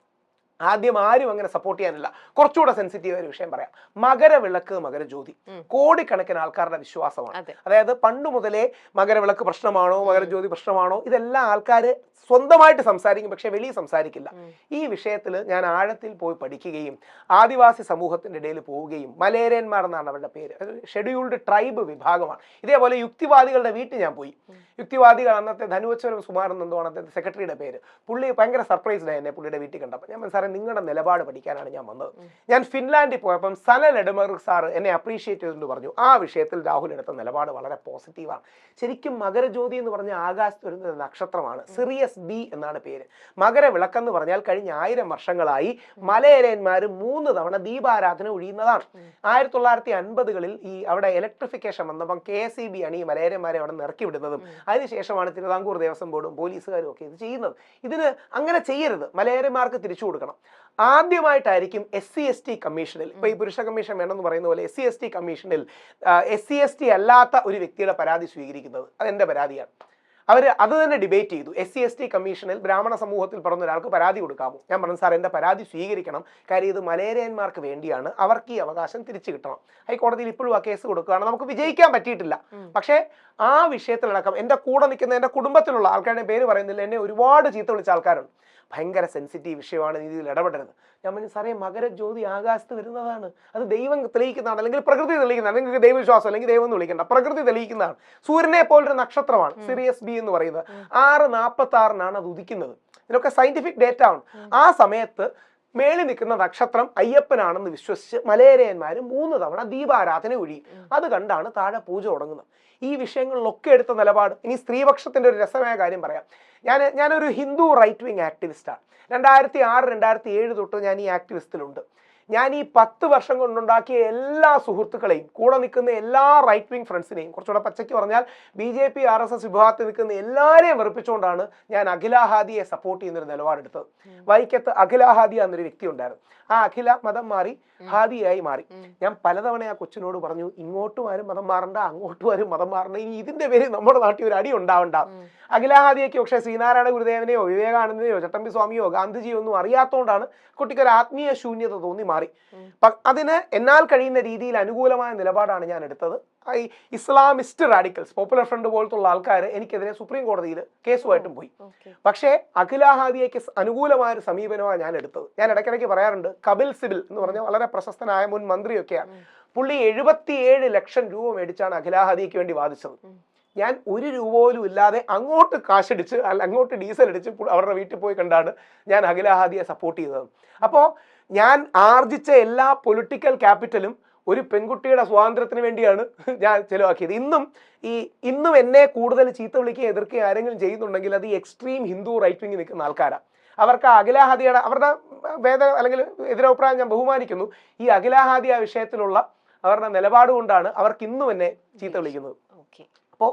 ആദ്യം ആരും അങ്ങനെ സപ്പോർട്ട് ചെയ്യാനില്ല. കുറച്ചുകൂടെ സെൻസിറ്റീവ് ഒരു വിഷയം പറയാം. മകരവിളക്ക്, മകരജ്യോതി കോടിക്കണക്കിന് ആൾക്കാരുടെ വിശ്വാസമാണ്. അതായത് പണ്ട് മുതലേ മകരവിളക്ക് പ്രശ്നമാണോ, മകരജ്യോതി പ്രശ്നമാണോ, ഇതെല്ലാം ആൾക്കാര് സ്വന്തമായിട്ട് സംസാരിക്കും, പക്ഷെ വെളിയിൽ സംസാരിക്കില്ല. ഈ വിഷയത്തിൽ ഞാൻ ആഴത്തിൽ പോയി പഠിക്കുകയും ആദിവാസി സമൂഹത്തിന്റെ ഇടയിൽ പോവുകയും, മലേറിയന്മാർ എന്നാണ് അവരുടെ പേര്, ഷെഡ്യൂൾഡ് ട്രൈബ് വിഭാഗമാണ്. ഇതേപോലെ യുക്തിവാദികളുടെ വീട്ടിൽ ഞാൻ പോയി. യുക്തിവാദികൾ അന്നത്തെ ധനുവച്ചവരം സുമാരൻ എന്തോ ആണ് അദ്ദേഹത്തെ സെക്രട്ടറിയുടെ പേര്. പുള്ളി ഭയങ്കര സർപ്രൈസ്ഡ് ആയി എന്നെ പുള്ളിയുടെ വീട്ടിൽ കണ്ടപ്പോൾ. ഞാൻ സാറേ നിങ്ങളുടെ നിലപാട് പഠിക്കാനാണ് ഞാൻ വന്നത്. ഞാൻ ഫിൻലാൻഡിൽ പോയപ്പം സനൽ എഡമർഗ് സാർ എന്നെ അപ്രീഷിയേറ്റ് ചെയ്തുകൊണ്ട് പറഞ്ഞു, ആ വിഷയത്തിൽ രാഹുൽ എടുത്ത നിലപാട് വളരെ പോസിറ്റീവാണ്. ശരിക്കും മകരജ്യോതി എന്ന് പറഞ്ഞ ആകാശത്ത് വരുന്ന നക്ഷത്രമാണ്. സിറിയസ് ബി എന്നാണ് പേര്. മകരവിളക്കെന്ന് പറഞ്ഞാൽ കഴിഞ്ഞ 1000 വർഷങ്ങളായി മലയരയന്മാർ 3 തവണ ദീപാരാധന ഒഴിയുന്നതാണ്. 1950കളിൽ ഈ അവിടെ ഇലക്ട്രിഫിക്കേഷൻ വന്നപ്പം KSEB ആണ് ഈ മലയരന്മാരെ അവിടെ ഇറക്കി വിടുന്നതും അതിനുശേഷമാണ് തിരുവിതാംകൂർ ദേവസ്വം ബോർഡും പോലീസുകാരും ഒക്കെ ഇത് ചെയ്യുന്നത്. ഇതിന് അങ്ങനെ ചെയ്യരുത്, മലയരന്മാർക്ക് തിരിച്ചു കൊടുക്കണം. ആദ്യമായിട്ടായിരിക്കും SC/ST കമ്മീഷനിൽ, ഇപ്പൊ ഈ പുരുഷ കമ്മീഷൻ വേണമെന്ന് പറയുന്ന പോലെ SC/ST കമ്മീഷനിൽ SC/ST അല്ലാത്ത ഒരു വ്യക്തിയുടെ പരാതി സ്വീകരിക്കുന്നത്. അതെന്റെ പരാതിയാണ്. അവർ അത് തന്നെ ഡിബേറ്റ് ചെയ്തു. SC/ST കമ്മീഷനിൽ ബ്രാഹ്മണ സമൂഹത്തിൽ പറഞ്ഞ ഒരാൾക്ക് പരാതി കൊടുക്കാമോ? ഞാൻ പറഞ്ഞു സാർ എൻ്റെ പരാതി സ്വീകരിക്കണം, കാര്യം ഇത് മലയരയന്മാർക്ക് വേണ്ടിയാണ്, അവർക്ക് ഈ അവകാശം തിരിച്ചു കിട്ടണം. ഹൈക്കോടതിയിൽ ഇപ്പോഴും ആ കേസ് കൊടുക്കുകയാണ്. നമുക്ക് വിജയിക്കാൻ പറ്റിയിട്ടില്ല. പക്ഷേ ആ വിഷയത്തിലടക്കം എൻ്റെ കൂടെ നിൽക്കുന്ന എൻ്റെ കുടുംബത്തിലുള്ള ആൾക്കാരുടെ പേര് പറയുന്നില്ല, എന്നെ ഒരുപാട് ചീത്ത വിളിച്ച ആൾക്കാരുണ്ട്. ഭയങ്കര സെൻസിറ്റീവ് വിഷയമാണ്, ഇതിൽ ഇടപെടരുത്. ഞാൻ പറഞ്ഞു സാറേ മകരജ്യോതി ആകാശത്ത് വരുന്നതാണ്, അത് ദൈവം തെളിയിക്കുന്നതാണ്, അല്ലെങ്കിൽ പ്രകൃതി തെളിയിക്കുന്നതാണ്. നിങ്ങൾക്ക് ദൈവവിശ്വാസം അല്ലെങ്കിൽ ദൈവം എന്ന് വിളിക്കേണ്ട, പ്രകൃതി തെളിയിക്കുന്നതാണ്. സൂര്യനെ പോലൊരു നക്ഷത്രമാണ് സിറിയസ് ബി എന്ന് പറയുന്നത്. 6:46 അത് ഉദിക്കുന്നത്. ഇതിനൊക്കെ സയന്റിഫിക് ഡേറ്റ ആണ്. ആ സമയത്ത് മേളിൽ നിൽക്കുന്ന നക്ഷത്രം അയ്യപ്പനാണെന്ന് വിശ്വസിച്ച് മലയരയന്മാർ 3 തവണ ദീപാരാധന ഒഴിയും. അത് കണ്ടാണ് താഴെ പൂജ തുടങ്ങുന്നത്. ഈ വിഷയങ്ങളിലൊക്കെ എടുത്ത നിലപാട്. ഇനി സ്ത്രീപക്ഷത്തിന്റെ ഒരു രസമായ കാര്യം പറയാം. ഞാനൊരു ഹിന്ദു റൈറ്റ് വിങ് ആക്ടിവിസ്റ്റാണ്. 2006-2007 തൊട്ട് ഞാൻ ഈ ആക്ടിവിസ്റ്റിലുണ്ട്. ഞാൻ ഈ 10 വർഷം കൊണ്ടുണ്ടാക്കിയ എല്ലാ സുഹൃത്തുക്കളെയും, കൂടെ നിൽക്കുന്ന എല്ലാ റൈറ്റ് വിങ് ഫ്രണ്ട്സിനെയും, കുറച്ചുകൂടെ പച്ചയ്ക്ക് പറഞ്ഞാൽ BJP RSS വിഭാഗത്തിൽ നിൽക്കുന്ന എല്ലാവരെയും വെറുപ്പിച്ചുകൊണ്ടാണ് ഞാൻ അഖിലാഹാദിയെ സപ്പോർട്ട് ചെയ്യുന്നൊരു നിലപാടെടുത്തത്. വൈക്കത്ത് അഖിലാഹാദി എന്നൊരു വ്യക്തി ഉണ്ടായിരുന്നു. ആ അഖില മതം മാറി ഹാദിയായി മാറി. ഞാൻ പലതവണ ആ കൊച്ചിനോട് പറഞ്ഞു, ഇങ്ങോട്ടും ആരും മതം മാറണ്ട, അങ്ങോട്ടും ആരും മതം മാറണ്ട, ഇനി ഇതിന്റെ പേര് നമ്മുടെ നാട്ടിൽ ഒരു അടി ഉണ്ടാവണ്ട. അഖിലാഹാദിയൊക്കെ പക്ഷേ ശ്രീനാരായണ ഗുരുദേവനെയോ വിവേകാനന്ദനെയോ ചട്ടമ്പി സ്വാമിയോ ഗാന്ധിജിയോ ഒന്നും അറിയാത്തതുകൊണ്ടാണ് കുട്ടിക്കൊരു ആത്മീയ ശൂന്യത തോന്നി മാറി. മാറി. അതിന് എന്നാൽ കഴിയുന്ന രീതിയിൽ അനുകൂലമായ നിലപാടാണ് ഞാൻ എടുത്തത്. ഈ ഇസ്ലാമിസ്റ്റ് റാഡിക്കൽസ്, പോപ്പുലർ ഫ്രണ്ട് പോലത്തുള്ള ആൾക്കാർ എനിക്കെതിരെ സുപ്രീം കോടതിയിൽ കേസുമായിട്ടും പോയി. പക്ഷേ അഖിലാഹാദിയയ്ക്ക് അനുകൂലമായ ഒരു സമീപനമാണ് ഞാൻ എടുത്തത്. ഞാൻ ഇടയ്ക്കിടയ്ക്ക് പറയാറുണ്ട്, കപിൽ സിബിൽ എന്ന് പറഞ്ഞ വളരെ പ്രശസ്തനായ മുൻ മന്ത്രിയൊക്കെയാണ്. പുള്ളി 77 ലക്ഷം രൂപ മേടിച്ചാണ് അഖിലാഹാദിയയ്ക്ക് വേണ്ടി വാദിച്ചത്. ഞാൻ 1 രൂപ പോലും ഇല്ലാതെ അങ്ങോട്ട് കാശടിച്ച് അങ്ങോട്ട് ഡീസൽ അടിച്ച് അവരുടെ വീട്ടിൽ പോയി കണ്ടാണ് ഞാൻ അഖിലാഹാദിയെ സപ്പോർട്ട് ചെയ്തത്. അപ്പോൾ ഞാൻ ആർജിച്ച എല്ലാ പൊളിറ്റിക്കൽ ക്യാപിറ്റലും ഒരു പെൺകുട്ടിയുടെ സ്വാതന്ത്ര്യത്തിന് വേണ്ടിയാണ് ഞാൻ ചെലവാക്കിയത്. ഇന്നും എന്നെ കൂടുതൽ ചീത്ത വിളിക്കുകയും എതിർക്കുകയും ആരെങ്കിലും ചെയ്യുന്നുണ്ടെങ്കിൽ അത് ഈ എക്സ്ട്രീം ഹിന്ദു റൈറ്റ് വിങ് നിൽക്കുന്ന ആൾക്കാരാണ്. അവർക്ക് അഖിലാഹാദിയുടെ അവരുടെ അല്ലെങ്കിൽ എതിരഭിപ്രായം ഞാൻ ബഹുമാനിക്കുന്നു. ഈ അഖിലാഹാദിയ വിഷയത്തിലുള്ള അവരുടെ നിലപാട് കൊണ്ടാണ് അവർക്ക് ഇന്നും എന്നെ ചീത്ത വിളിക്കുന്നത്. അപ്പോൾ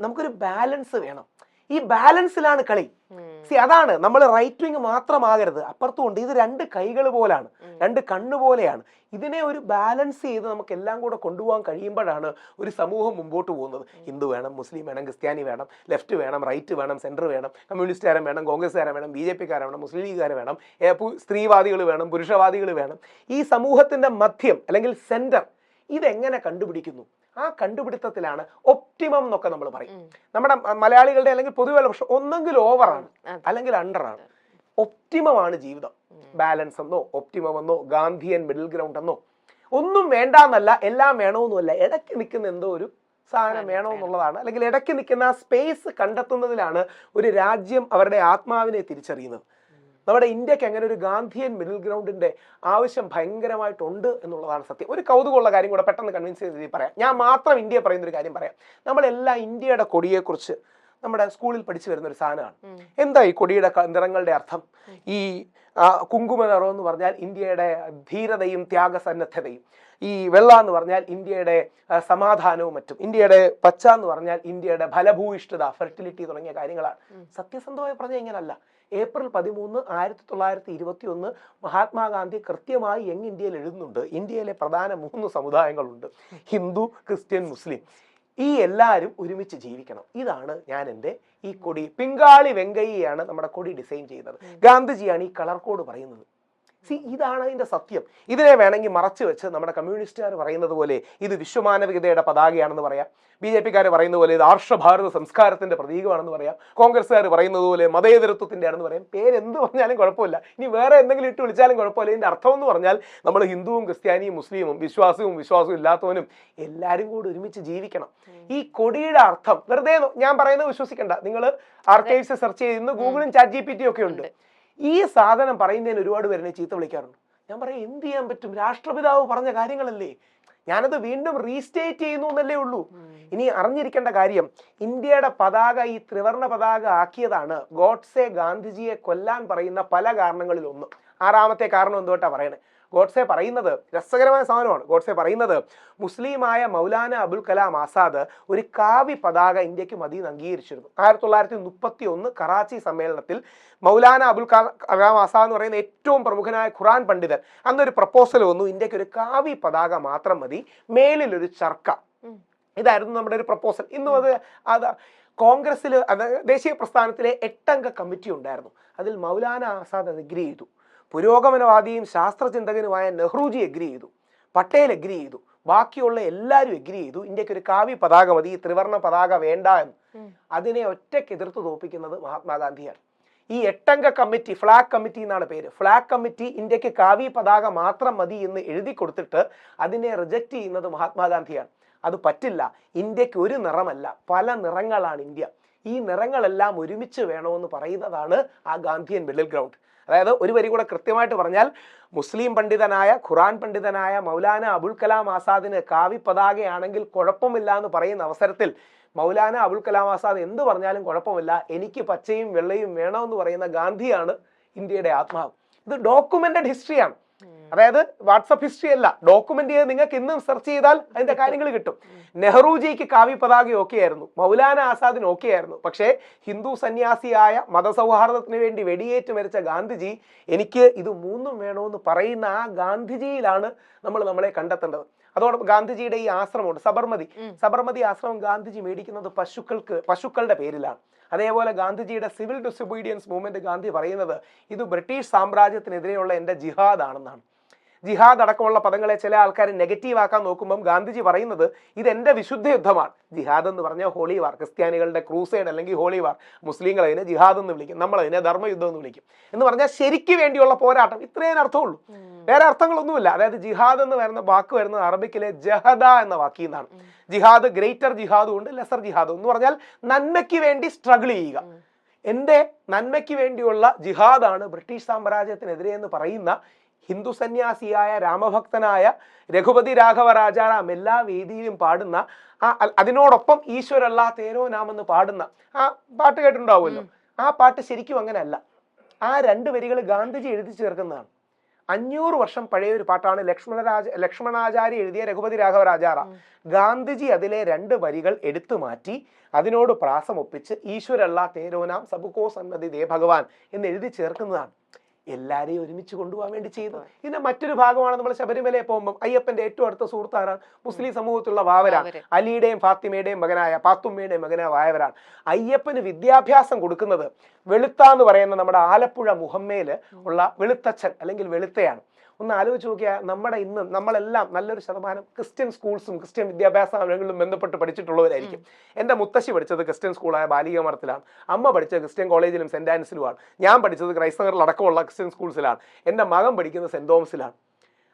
നമുക്കൊരു ബാലൻസ് വേണം. ഈ ബാലൻസിലാണ് കളി. അതാണ് നമ്മൾ റൈറ്റ് വിങ് മാത്രമാകരുത്, അപ്പുറത്തുകൊണ്ട് ഇത് 2 കൈകൾ പോലാണ്, 2 കണ്ണ് പോലെയാണ്. ഇതിനെ ഒരു ബാലൻസ് ചെയ്ത് നമുക്ക് എല്ലാം കൂടെ കൊണ്ടുപോകാൻ കഴിയുമ്പോഴാണ് ഒരു സമൂഹം മുമ്പോട്ട് പോകുന്നത്. ഹിന്ദു വേണം, മുസ്ലിം വേണം, ക്രിസ്ത്യാനി വേണം, ലെഫ്റ്റ് വേണം, റൈറ്റ് വേണം, സെൻറ്റർ വേണം, കമ്മ്യൂണിസ്റ്റുകാരൻ വേണം, കോൺഗ്രസ്സുകാരൻ വേണം, BJP കാരൻ വേണം, മുസ്ലിം ലീഗുകാരൻ വേണം, സ്ത്രീവാദികൾ വേണം, പുരുഷവാദികൾ വേണം. ഈ സമൂഹത്തിന്റെ മധ്യം അല്ലെങ്കിൽ സെന്റർ ഇതെങ്ങനെ കണ്ടുപിടിക്കുന്നു? ആ കണ്ടുപിടുത്തത്തിലാണ് ഒപ്റ്റിമം എന്നൊക്കെ നമ്മൾ പറയും. നമ്മുടെ മലയാളികളുടെ അല്ലെങ്കിൽ പൊതുവെയുള്ള പ്രശ്നം ഒന്നെങ്കിൽ ഓവറാണ് അല്ലെങ്കിൽ അണ്ടറാണ്. ഒപ്റ്റിമമാണ് ജീവിതം. ബാലൻസ് എന്നോ ഒപ്റ്റിമം എന്നോ ഗാന്ധിയൻ മിഡിൽ ഗ്രൗണ്ട് എന്നോ ഒന്നും വേണ്ടാന്നല്ല, എല്ലാം വേണമെന്നുമല്ല, ഇടയ്ക്ക് നിൽക്കുന്ന എന്തോ ഒരു സാധനം വേണമെന്നുള്ളതാണ്. അല്ലെങ്കിൽ ഇടയ്ക്ക് നിൽക്കുന്ന ആ സ്പേസ് കണ്ടെത്തുന്നതിലാണ് ഒരു രാജ്യം അവരുടെ ആത്മാവിനെ തിരിച്ചറിയുന്നത്. നമ്മുടെ ഇന്ത്യക്ക് അങ്ങനെ ഒരു ഗാന്ധിയൻ മിഡിൽ ഗ്രൗണ്ടിന്റെ ആവശ്യം ഭയങ്കരമായിട്ടുണ്ട് എന്നുള്ളതാണ് സത്യം. ഒരു കൗതുകമുള്ള കാര്യം കൂടെ പെട്ടെന്ന് കൺവിൻസ് ചെയ്ത് പറയാം. ഞാൻ മാത്രം ഇന്ത്യയെ പറയുന്ന ഒരു കാര്യം പറയാം. നമ്മളെല്ലാം ഇന്ത്യയുടെ കൊടിയെക്കുറിച്ച് നമ്മുടെ സ്കൂളിൽ പഠിച്ചു വരുന്ന ഒരു സാധനമാണ്. എന്താ ഈ കൊടിയുടെ നിറങ്ങളുടെ അർത്ഥം? ഈ കുങ്കുമ നിറം എന്ന് പറഞ്ഞാൽ ഇന്ത്യയുടെ ധീരതയും ത്യാഗസന്നദ്ധതയും, ഈ വെള്ള എന്ന് പറഞ്ഞാൽ ഇന്ത്യയുടെ സമാധാനവും മറ്റും, ഇന്ത്യയുടെ പച്ച എന്ന് പറഞ്ഞാൽ ഇന്ത്യയുടെ ഫലഭൂയിഷ്ഠത, ഫെർട്ടിലിറ്റി തുടങ്ങിയ കാര്യങ്ങളാണ്. സത്യസന്ധമായി പറഞ്ഞാൽ ഇങ്ങനല്ല. ഏപ്രിൽ 13, 1921 മഹാത്മാഗാന്ധി കൃത്യമായി യങ് ഇന്ത്യയിൽ എഴുതുന്നുണ്ട്, ഇന്ത്യയിലെ പ്രധാന 3 സമുദായങ്ങളുണ്ട്, ഹിന്ദു, ക്രിസ്ത്യൻ, മുസ്ലിം. ഈ എല്ലാവരും ഒരുമിച്ച് ജീവിക്കണം. ഇതാണ് ഞാൻ എൻ്റെ ഈ കൊടി, പിങ്കാളി വെങ്കയ്യാണ് നമ്മുടെ കൊടി ഡിസൈൻ ചെയ്തത്. ഗാന്ധിജിയാണ് ഈ കളർ കോഡ് പറയുന്നത്. ഇതാണ് അതിന്റെ സത്യം. ഇതിനെ വേണമെങ്കിൽ മറച്ചു വെച്ച് നമ്മുടെ കമ്മ്യൂണിസ്റ്റുകാർ പറയുന്നത് പോലെ ഇത് വിശ്വമാനവികതയുടെ പതാകയാണെന്ന് പറയാം, BJP-കാർ പറയുന്ന പോലെ ഇത് ആർഷഭാരത സംസ്കാരത്തിന്റെ പ്രതീകമാണെന്ന് പറയാം, കോൺഗ്രസ്സുകാർ പറയുന്നത് പോലെ മതേതരത്വത്തിന്റെ ആണെന്ന് പറയാം. പേരെന്ത് പറഞ്ഞാലും കുഴപ്പമില്ല, ഇനി വേറെ എന്തെങ്കിലും ഇട്ട് വിളിച്ചാലും കുഴപ്പമില്ല. ഇതിന്റെ അർത്ഥം എന്ന് പറഞ്ഞാൽ നമ്മൾ ഹിന്ദുവും ക്രിസ്ത്യാനിയും മുസ്ലിമും വിശ്വാസവും ഇല്ലാത്തവനും എല്ലാവരും കൂടി ഒരുമിച്ച് ജീവിക്കണം. ഈ കൊടിയുടെ അർത്ഥം വെറുതെ ഞാൻ പറയുന്നത് വിശ്വസിക്കണ്ട. നിങ്ങൾ ആർക്കൈവ്സ് സെർച്ച് ചെയ്ത് ഇന്ന് ഗൂഗിളും ChatGPT ഒക്കെ ഉണ്ട്. ഈ സാധനം പറയുന്നതിന് ഒരുപാട് പേരെ ചീത്ത വിളിക്കാറുണ്ട്. ഞാൻ പറയും, എന്ത് ചെയ്യാൻ പറ്റും? രാഷ്ട്രപിതാവ് പറഞ്ഞ കാര്യങ്ങളല്ലേ, ഞാനത് വീണ്ടും റീസ്റ്റേറ്റ് ചെയ്യുന്നു എന്നല്ലേ ഉള്ളൂ. ഇനി അറിഞ്ഞിരിക്കേണ്ട കാര്യം, ഇന്ത്യയുടെ പതാക ഈ ത്രിവർണ പതാക ആക്കിയതാണ് ഗോഡ്സെ ഗാന്ധിജിയെ കൊല്ലാൻ പറയുന്ന പല കാരണങ്ങളിൽ ഒന്ന്. 6ാമത്തെ കാരണം എന്തുകൊണ്ടാ പറയണേ? ഗോഡ്സെ പറയുന്നത് രസകരമായ സാധനമാണ്. ഗോഡ്സെ പറയുന്നത് മുസ്ലിമായ മൗലാന അബുൽ കലാം ആസാദ് ഒരു കാവ്യ പതാക ഇന്ത്യക്ക് മദീന്ന് അംഗീകരിച്ചിരുന്നു. 1931 കറാച്ചി സമ്മേളനത്തിൽ മൗലാന അബുൽ കലാം ആസാദ് എന്ന് പറയുന്ന ഏറ്റവും പ്രമുഖനായ ഖുറാൻ പണ്ഡിതൻ അന്നൊരു പ്രപ്പോസൽ വന്നു, ഇന്ത്യക്ക് ഒരു കാവ്യ പതാക മാത്രം മതി, മേലിലൊരു ചർക്ക. ഇതായിരുന്നു നമ്മുടെ ഒരു പ്രപ്പോസൽ. ഇന്നും അത് കോൺഗ്രസ്സിൽ ദേശീയ പ്രസ്ഥാനത്തിലെ 8 അംഗ കമ്മിറ്റി ഉണ്ടായിരുന്നു. അതിൽ മൗലാന ആസാദ് അത് എഗ്രി ചെയ്തു. പുരോഗമനവാദിയും ശാസ്ത്രചിന്തകനുമായ നെഹ്റുജി എഗ്രി ചെയ്തു, പട്ടേൽ എഗ്രി ചെയ്തു, ബാക്കിയുള്ള എല്ലാവരും എഗ്രി ചെയ്തു ഇന്ത്യക്ക് ഒരു കാവ്യ പതാക മതി, ഈ ത്രിവർണ പതാക വേണ്ട എന്ന്. അതിനെ ഒറ്റയ്ക്ക് എതിർത്ത് തോൽപ്പിക്കുന്നത് മഹാത്മാഗാന്ധിയാണ്. ഈ 8 അംഗ കമ്മിറ്റി, ഫ്ലാഗ് കമ്മിറ്റി എന്നാണ് പേര്, ഫ്ലാഗ് കമ്മിറ്റി ഇന്ത്യക്ക് കാവ്യ പതാക മാത്രം മതി എന്ന് എഴുതി കൊടുത്തിട്ട് അതിനെ റിജക്റ്റ് ചെയ്യുന്നത് മഹാത്മാഗാന്ധിയാണ്. അത് പറ്റില്ല, ഇന്ത്യക്ക് ഒരു നിറമല്ല, പല നിറങ്ങളാണ് ഇന്ത്യ, ഈ നിറങ്ങളെല്ലാം ഒരുമിച്ച് വേണമെന്ന് പറയുന്നതാണ് ആ ഗാന്ധിയൻ മിഡിൽ ഗ്രൗണ്ട്. അതായത് ഒരു വരി കൂടെ കൃത്യമായിട്ട് പറഞ്ഞാൽ, മുസ്ലിം പണ്ഡിതനായ ഖുറാൻ പണ്ഡിതനായ മൗലാന അബുൽ കലാം ആസാദിന് കാവ്യ പതാകയാണെങ്കിൽ കുഴപ്പമില്ല എന്ന് പറയുന്ന അവസരത്തിൽ മൗലാന അബുൽ കലാം ആസാദ് എന്ത് പറഞ്ഞാലും കുഴപ്പമില്ല, എനിക്ക് പച്ചയും വെള്ളയും വേണമെന്ന് പറയുന്ന ഗാന്ധിയാണ് ഇന്ത്യയുടെ ആത്മാവ്. ഇത് ഡോക്യുമെന്റഡ് ഹിസ്റ്ററിയാണ്. അതായത് വാട്സപ്പ് ഹിസ്റ്ററി അല്ല, ഡോക്യുമെന്റ് ചെയ്ത് നിങ്ങൾക്ക് ഇന്നും സെർച്ച് ചെയ്താൽ അതിന്റെ കാര്യങ്ങൾ കിട്ടും. നെഹ്റുജിക്ക് കാവ്യ പതാക ഓക്കെ ആയിരുന്നു, മൗലാന ആസാദിന് ഓക്കെ ആയിരുന്നു. പക്ഷേ ഹിന്ദു സന്യാസിയായ മതസൗഹാർദ്ദത്തിന് വേണ്ടി വെടിയേറ്റ് മരിച്ച ഗാന്ധിജി എനിക്ക് ഇത് 3ഉം വേണമെന്ന് പറയുന്ന ആ ഗാന്ധിജിയിലാണ് നമ്മളെ കണ്ടെത്തേണ്ടത്. അതോടൊപ്പം ഗാന്ധിജിയുടെ ഈ ആശ്രമമുണ്ട്, സബർമതി ആശ്രമം ഗാന്ധിജി മേടിക്കുന്നത് പശുക്കളുടെ പേരിലാണ്. അതേപോലെ ഗാന്ധിജിയുടെ സിവിൽ ഡിസൊബീഡിയൻസ് മൂവ്മെന്റ് ഗാന്ധി പറയുന്നത് ഇത് ബ്രിട്ടീഷ് സാമ്രാജ്യത്തിനെതിരെയുള്ള എൻ്റെ ജിഹാദ് ആണെന്നാണ്. ജിഹാദ് അടക്കമുള്ള പദങ്ങളെ ചില ആൾക്കാർ നെഗറ്റീവ് ആക്കാൻ നോക്കുമ്പം ഗാന്ധിജി പറയുന്നത് ഇത് എൻ്റെ വിശുദ്ധ യുദ്ധമാണ്. ജിഹാദ് എന്ന് പറഞ്ഞാൽ ഹോളി വാർ, ക്രിസ്ത്യാനികളുടെ ക്രൂസൈഡ് അല്ലെങ്കിൽ ഹോളി വാർ, മുസ്ലിങ്ങൾ അതിനെ ജിഹാദ് എന്ന് വിളിക്കും, നമ്മൾ അതിനെ ധർമ്മയുദ്ധം എന്ന് വിളിക്കും. എന്ന് പറഞ്ഞാൽ ശരിക്ക് വേണ്ടിയുള്ള പോരാട്ടം, ഇത്രയും അർത്ഥമുള്ളൂ, വേറെ അർത്ഥങ്ങളൊന്നുമില്ല. അതായത് ജിഹാദ് എന്ന് വരുന്ന വാക്ക് വരുന്നത് അറബിക്കിലെ ജഹദ എന്ന വാക്കിൽ നിന്നാണ്. ജിഹാദ് ഗ്രേറ്റർ ജിഹാദും ഉണ്ട്, ലെസർ ജിഹാദും എന്ന് പറഞ്ഞാൽ നന്മയ്ക്ക് വേണ്ടി സ്ട്രഗിൾ ചെയ്യുക. എൻ്റെ നന്മയ്ക്ക് വേണ്ടിയുള്ള ജിഹാദാണ് ബ്രിട്ടീഷ് സാമ്രാജ്യത്തിനെതിരെ എന്ന് പറയുന്ന ഹിന്ദു സന്യാസിയായ രാമഭക്തനായ രഘുപതി രാഘവ രാജാറാം എല്ലാ വേദിയിലും പാടുന്ന അതിനോടൊപ്പം ഈശ്വരല്ല തേരോ നാം എന്ന് പാടുന്ന ആ പാട്ട് കേട്ടിട്ടുണ്ടാവുമല്ലോ. ആ പാട്ട് ശരിക്കും അങ്ങനെയല്ല. ആ 2 വരികൾ ഗാന്ധിജി എഴുതി ചേർക്കുന്നതാണ്. 500 വർഷം പഴയ ഒരു പാട്ടാണ്. ലക്ഷ്മണാചാര്യ എഴുതിയ രഘുപതി രാഘവ രാജാറാം. ഗാന്ധിജി അതിലെ 2 വരികൾ എടുത്തു മാറ്റി അതിനോട് പ്രാസമൊപ്പിച്ച് ഈശ്വരല്ല തേരോനാം സബുക്കോ സന്നദ്ധി ദേ ഭഗവാൻ എന്ന് എഴുതി ചേർക്കുന്നതാണ്. എല്ലാരെയും ഒരുമിച്ച് കൊണ്ടുപോകാൻ വേണ്ടി ചെയ്തു. ഇതിന്റെ മറ്റൊരു ഭാഗമാണ് നമ്മൾ ശബരിമലയിൽ പോകുമ്പോൾ അയ്യപ്പന്റെ ഏറ്റവും അടുത്ത സുഹൃത്താരാണ്? മുസ്ലിം സമൂഹത്തിലുള്ള വാവരാണ്. അലിയുടെയും ഫാത്തിമയുടെയും മകനായ പാത്തുമ്മയുടെയും മകനായ വായവരാണ്. അയ്യപ്പന് വിദ്യാഭ്യാസം കൊടുക്കുന്നത് വെളുത്ത എന്ന് പറയുന്ന നമ്മുടെ ആലപ്പുഴ മുഹമ്മേല് ഉള്ള വെളുത്തച്ഛൻ അല്ലെങ്കിൽ വെളുത്തയാണ്. ഒന്ന് ആലോചിച്ച് നോക്കിയാൽ നമ്മളെല്ലാം നല്ലൊരു ശതമാനം ക്രിസ്ത്യൻ സ്കൂൾസും ക്രിസ്ത്യൻ വിദ്യാഭ്യാസ സ്ഥാപനങ്ങളിലും ബന്ധപ്പെട്ട് പഠിച്ചിട്ടുള്ളവരായിരിക്കും. എൻ്റെ മുത്തശ്ശി പഠിച്ചത് ക്രിസ്ത്യൻ സ്കൂളായ ബാലിക മഠത്തിലാണ്. അമ്മ പഠിച്ചത് ക്രിസ്ത്യൻ കോളേജിലും സെന്റ് ആൻസിലുമാണ്. ഞാൻ പഠിച്ചത് ക്രൈസ്തവരിലടക്കമുള്ള ക്രിസ്ത്യൻ സ്കൂൾസിലാണ്. എൻ്റെ മകൻ പഠിക്കുന്നത് സെന്റ് തോമസിലാണ്.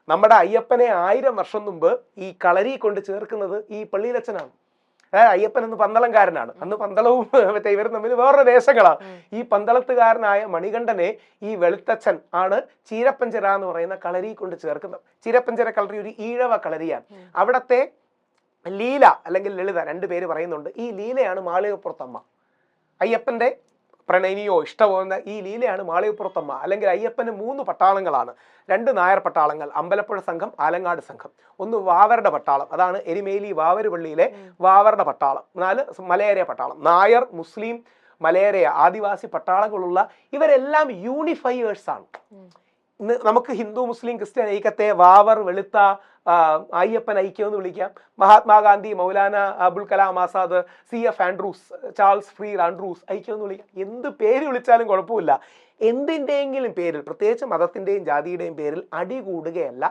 നമ്മുടെ അയ്യപ്പനെ 1000 വർഷം മുമ്പ് ഈ കളരി കൊണ്ട് ചേർക്കുന്നത് ഈ പള്ളിയിലച്ഛനാണ്. അയ്യപ്പൻ എന്ന് പന്തളംകാരനാണ്. അന്ന് പന്തളവും ഇവരും തമ്മിൽ വേറൊരു ദേശങ്ങളാണ്. ഈ പന്തളത്തുകാരനായ മണികണ്ഠനെ ഈ വെളുത്തച്ഛൻ ആണ് ചീരപ്പഞ്ചര എന്ന് പറയുന്ന കളരി കൊണ്ട് ചേർക്കുന്നത്. ചീരപ്പഞ്ചര കളരി ഒരു ഈഴവ കളരിയാണ്. അവിടത്തെ ലീല അല്ലെങ്കിൽ ലളിത 2 പേര് പറയുന്നുണ്ട്. ഈ ലീലയാണ് മാളികപ്പുറത്തമ്മ. അയ്യപ്പന്റെ പ്രണയിനിയോ ഇഷ്ടമോ എന്ന ഈ ലീലയാണ് മാളികപ്പുറത്തമ്മ. അല്ലെങ്കിൽ അയ്യപ്പന് 3 പട്ടാളങ്ങളാണ്. 2 നായർ പട്ടാളങ്ങൾ, അമ്പലപ്പുഴ സംഘം, ആലങ്ങാട് സംഘം. ഒന്ന് വാവരുടെ പട്ടാളം, അതാണ് എരിമേലി വാവരുപള്ളിയിലെ വാവരുടെ പട്ടാളം. 4 മലയേറിയ പട്ടാളം. നായർ, മുസ്ലിം, മലയേറിയ ആദിവാസി പട്ടാളങ്ങളുള്ള ഇവരെല്ലാം യൂണിഫയേഴ്സ് ആണ്. ഇന്ന് നമുക്ക് ഹിന്ദു മുസ്ലിം ക്രിസ്ത്യൻ ഐക്യത്തെ വാവർ, വെളുത്ത, അയ്യപ്പൻ ഐക്യം എന്ന് വിളിക്കാം. Mahatma Gandhi, Maulana Abul Kalam Azad, CF Andrews, Charles Freed Andrews ഐക്യം എന്ന് വിളിക്കാം. എന്ത് പേര് വിളിച്ചാലും കുഴപ്പമില്ല. എന്തിൻ്റെയെങ്കിലും പേരിൽ, പ്രത്യേകിച്ച് മതത്തിൻ്റെയും ജാതിയുടെയും പേരിൽ അടി കൂടുകയല്ല,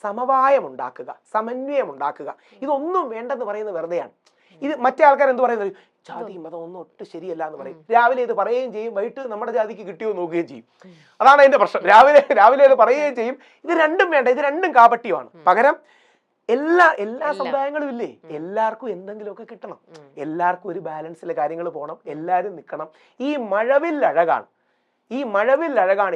സമവായം ഉണ്ടാക്കുക, സമന്വയം ഉണ്ടാക്കുക. ഇതൊന്നും വേണ്ടെന്ന് പറയുന്നത് വെറുതെയാണ്. ഇത് മറ്റേ ആൾക്കാർ എന്ത് പറയുന്നത്? ജാതി മതം ഒന്നും ഒട്ടും ശരിയല്ല എന്ന് പറയും. രാവിലെ ഇത് പറയുകയും ചെയ്യും, വൈകിട്ട് നമ്മുടെ ജാതിക്ക് കിട്ടിയോ നോക്കുകയും ചെയ്യും. അതാണ് അതിന്റെ പ്രശ്നം. രാവിലെ ഇത് പറയുകയും ചെയ്യും. ഇത് രണ്ടും വേണ്ട, ഇത് രണ്ടും കാപട്യമാണ്. പകരം എല്ലാ സമുദായങ്ങളും ഇല്ലേ, എല്ലാവർക്കും എന്തെങ്കിലുമൊക്കെ കിട്ടണം, എല്ലാവർക്കും ഒരു ബാലൻസിലെ കാര്യങ്ങൾ പോകണം, എല്ലാവരും നിൽക്കണം. ഈ മഴവില്ലഴകാണ്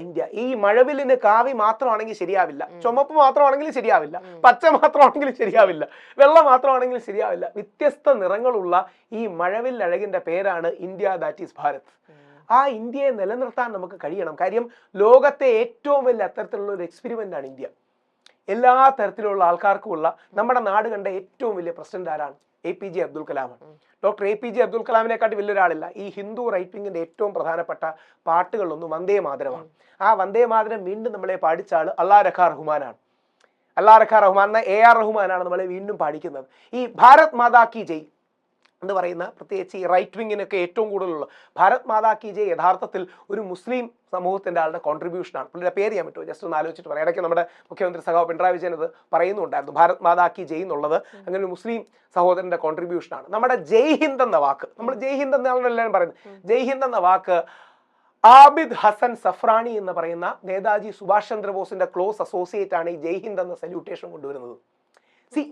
ഇന്ത്യ. ഈ മഴവില്ലിന് കാവി മാത്രമാണെങ്കിൽ ശരിയാവില്ല, ചുമപ്പ് മാത്രമാണെങ്കിലും ശരിയാവില്ല, പച്ച മാത്രമാണെങ്കിലും ശരിയാവില്ല, വെള്ള മാത്രമാണെങ്കിലും ശരിയാവില്ല. വ്യത്യസ്ത നിറങ്ങളുള്ള ഈ മഴവില്ലഴകിന്റെ പേരാണ് ഇന്ത്യ, ദാറ്റ് ഈസ് ഭാരത്. ആ ഇന്ത്യയെ നിലനിർത്താൻ നമുക്ക് കഴിയണം. കാര്യം ലോകത്തെ ഏറ്റവും വലിയ അത്തരത്തിലുള്ള ഒരു എക്സ്പെരിമെന്റ് ആണ് ഇന്ത്യ. എല്ലാ തരത്തിലുള്ള ആൾക്കാർക്കുമുള്ള നമ്മുടെ നാട് കണ്ട ഏറ്റവും വലിയ പ്രസിഡന്റ് ആരാണ്? APJ അബ്ദുൽ കലാമാണ്. ഡോക്ടർ APJ അബ്ദുൽ കലാമിനെക്കാട്ടി വലിയൊരാളില്ല. ഈ ഹിന്ദു റൈറ്റ് വിങ്ങിന്റെ ഏറ്റവും പ്രധാനപ്പെട്ട പാട്ടുകളിലൊന്നും വന്ദേ മാതരമാണ്. ആ വന്ദേ മാതരം വീണ്ടും നമ്മളെ പാടിച്ച ആള് അല്ലാ രഖാ റഹ്മാനാണ്. അല്ലാ രഖാ റഹ്മാൻ എന്ന AR റഹ്മാനാണ് നമ്മളെ വീണ്ടും പാടിക്കുന്നത്. ഈ ഭാരത് മാതാ കി ജയ് എന്ന് പറയുന്ന, പ്രത്യേകിച്ച് ഈ റൈറ്റ് വിങ്ങിനൊക്കെ ഏറ്റവും കൂടുതലുള്ള ഭാരത് മാതാ കി ജയ് യഥാർത്ഥത്തിൽ ഒരു മുസ്ലിം സമൂഹത്തിന്റെ ആളുടെ കോൺട്രിബ്യൂഷനാണ്. പുള്ളിയുടെ പേര് ഞാൻ പറ്റുമോ ജസ്റ്റ് ഒന്ന് ആലോചിച്ചിട്ട് പറയാം. ഇടയ്ക്ക് നമ്മുടെ മുഖ്യമന്ത്രി സഖാവ് പിണറായി വിജയൻ അത് പറയുന്നുണ്ടായിരുന്നു. ഭാരത് മാതാ കി ജയ് എന്നുള്ളത് അങ്ങനെ ഒരു മുസ്ലിം സഹോദരന്റെ കോൺട്രിബ്യൂഷനാണ്. നമ്മുടെ ജയ് ഹിന്ദ് എന്ന വാക്ക്, നമ്മൾ ജയ് ഹിന്ദ് എന്നാണ് എല്ലാവരും പറയുന്നത്. ജയ് ഹിന്ദ് എന്ന വാക്ക് ആബിദ് ഹസൻ സഫ്രാനി എന്ന് പറയുന്ന നേതാജി സുഭാഷ് ചന്ദ്രബോസിന്റെ ക്ലോസ് അസോസിയേറ്റ് ആണ് ഈ ജയ് ഹിന്ദ് എന്ന സല്യൂട്ടേഷൻ കൊണ്ടുവരുന്നത്.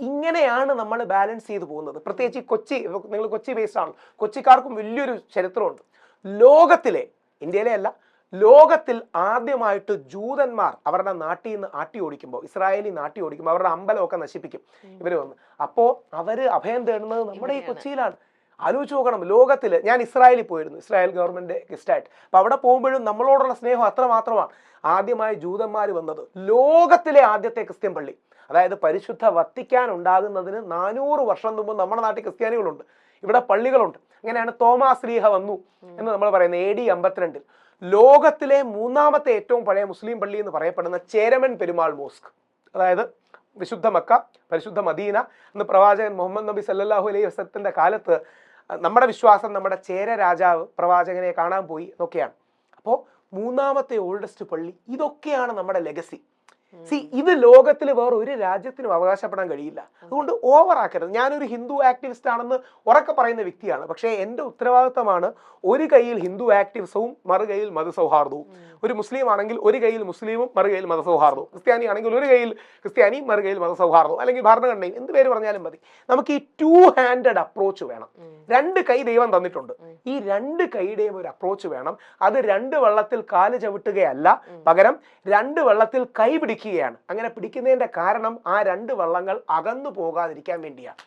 ഇങ്ങനെയാണ് നമ്മൾ ബാലൻസ് ചെയ്ത് പോകുന്നത്. പ്രത്യേകിച്ച് കൊച്ചി, നിങ്ങൾ കൊച്ചി ബേസ്ഡ് ആണ്, കൊച്ചിക്കാർക്കും വലിയൊരു ചരിത്രമുണ്ട്. ലോകത്തിലെ, ഇന്ത്യയിലെ അല്ല, ലോകത്തിൽ ആദ്യമായിട്ട് ജൂതന്മാർ അവരുടെ നാട്ടിൽ നിന്ന് ആട്ടി ഓടിക്കുമ്പോൾ, ഇസ്രായേലി നാട്ടി ഓടിക്കുമ്പോൾ അവരുടെ അമ്പലമൊക്കെ നശിപ്പിക്കും ഇവര് വന്ന്. അപ്പോ അവര് അഭയം തേടുന്നത് നമ്മുടെ ഈ കൊച്ചിയിലാണ്. ആലോചിച്ച് നോക്കണം. ലോകത്തിൽ, ഞാൻ ഇസ്രായേലിൽ പോയിരുന്നു, ഇസ്രായേൽ ഗവൺമെന്റ് ഗസ്റ്റായിട്ട്. അപ്പൊ അവിടെ പോകുമ്പോഴും നമ്മളോടുള്ള സ്നേഹം അത്രമാത്രമാണ്. ആദ്യമായി ജൂതന്മാർ വന്നത് ലോകത്തിലെ ആദ്യത്തെ ക്രിസ്ത്യൻ പള്ളി, അതായത് പരിശുദ്ധ വത്തിക്കാൻ ഉണ്ടാകുന്നതിന് 400 വർഷം മുമ്പ് നമ്മുടെ നാട്ടിൽ ക്രിസ്ത്യാനികളുണ്ട്, ഇവിടെ പള്ളികളുണ്ട്. അങ്ങനെയാണ് തോമാസ് ലീഹ വന്നു എന്ന് നമ്മൾ പറയുന്നത് AD 52. ലോകത്തിലെ 3ാമത്തെ ഏറ്റവും പഴയ മുസ്ലിം പള്ളി എന്ന് പറയപ്പെടുന്ന ചേരമൻ പെരുമാൾ മോസ്ക്, അതായത് വിശുദ്ധ മക്ക, പരിശുദ്ധ മദീന എന്ന് പ്രവാചകൻ മുഹമ്മദ് നബി സല്ലല്ലാഹു അലൈഹി വസല്ലത്തിന്റെ കാലത്ത് നമ്മുടെ വിശ്വാസം നമ്മുടെ ചേര രാജാവ് പ്രവാചകനെ കാണാൻ പോയി എന്നൊക്കെയാണ്. അപ്പോൾ 3ാമത്തെ ഓൾഡസ്റ്റ് പള്ളി, ഇതൊക്കെയാണ് നമ്മുടെ ലെഗസി. ഇത് ലോകത്തിൽ വേറെ ഒരു രാജ്യത്തിനും അവകാശപ്പെടാൻ കഴിയില്ല. അതുകൊണ്ട് ഓവർ ആക്കരുത്. ഞാനൊരു ഹിന്ദു ആക്ടിവിസ്റ്റ് ആണെന്ന് ഉറക്കെ പറയുന്ന വ്യക്തിയാണ്. പക്ഷേ എൻ്റെ ഉത്തരവാദിത്തമാണ് ഒരു കൈയിൽ ഹിന്ദു ആക്ടിവിസവും മറുകൈയിൽ മതസൗഹാർദ്ദവും. ഒരു മുസ്ലിം ആണെങ്കിൽ ഒരു കൈയിൽ മുസ്ലിമും മറുകൈയിൽ മതസൗഹാർദ്ദവും. ക്രിസ്ത്യാനി ആണെങ്കിൽ ഒരു കൈയിൽ ക്രിസ്ത്യാനിയും മറുകൈയിൽ മതസൗഹാർദ്ദവും, അല്ലെങ്കിൽ ഭരണഘടനയും, എന്ത് പേര് പറഞ്ഞാലും മതി. നമുക്ക് ഈ 2 ഹാൻഡഡ് അപ്രോച്ച് വേണം. 2 കൈ ദൈവം തന്നിട്ടുണ്ട്. ഈ 2 കൈയുടെയും ഒരു അപ്രോച്ച് വേണം. അത് 2 വെള്ളത്തിൽ കാല് ചവിട്ടുകയല്ല, പകരം 2 വെള്ളത്തിൽ കൈ പിടിക്കുകയാണ്. അങ്ങനെ പിടിക്കുന്നതിന്റെ കാരണം ആ 2 വെള്ളങ്ങൾ അകന്നു പോകാതിരിക്കാൻ വേണ്ടിയാണ്.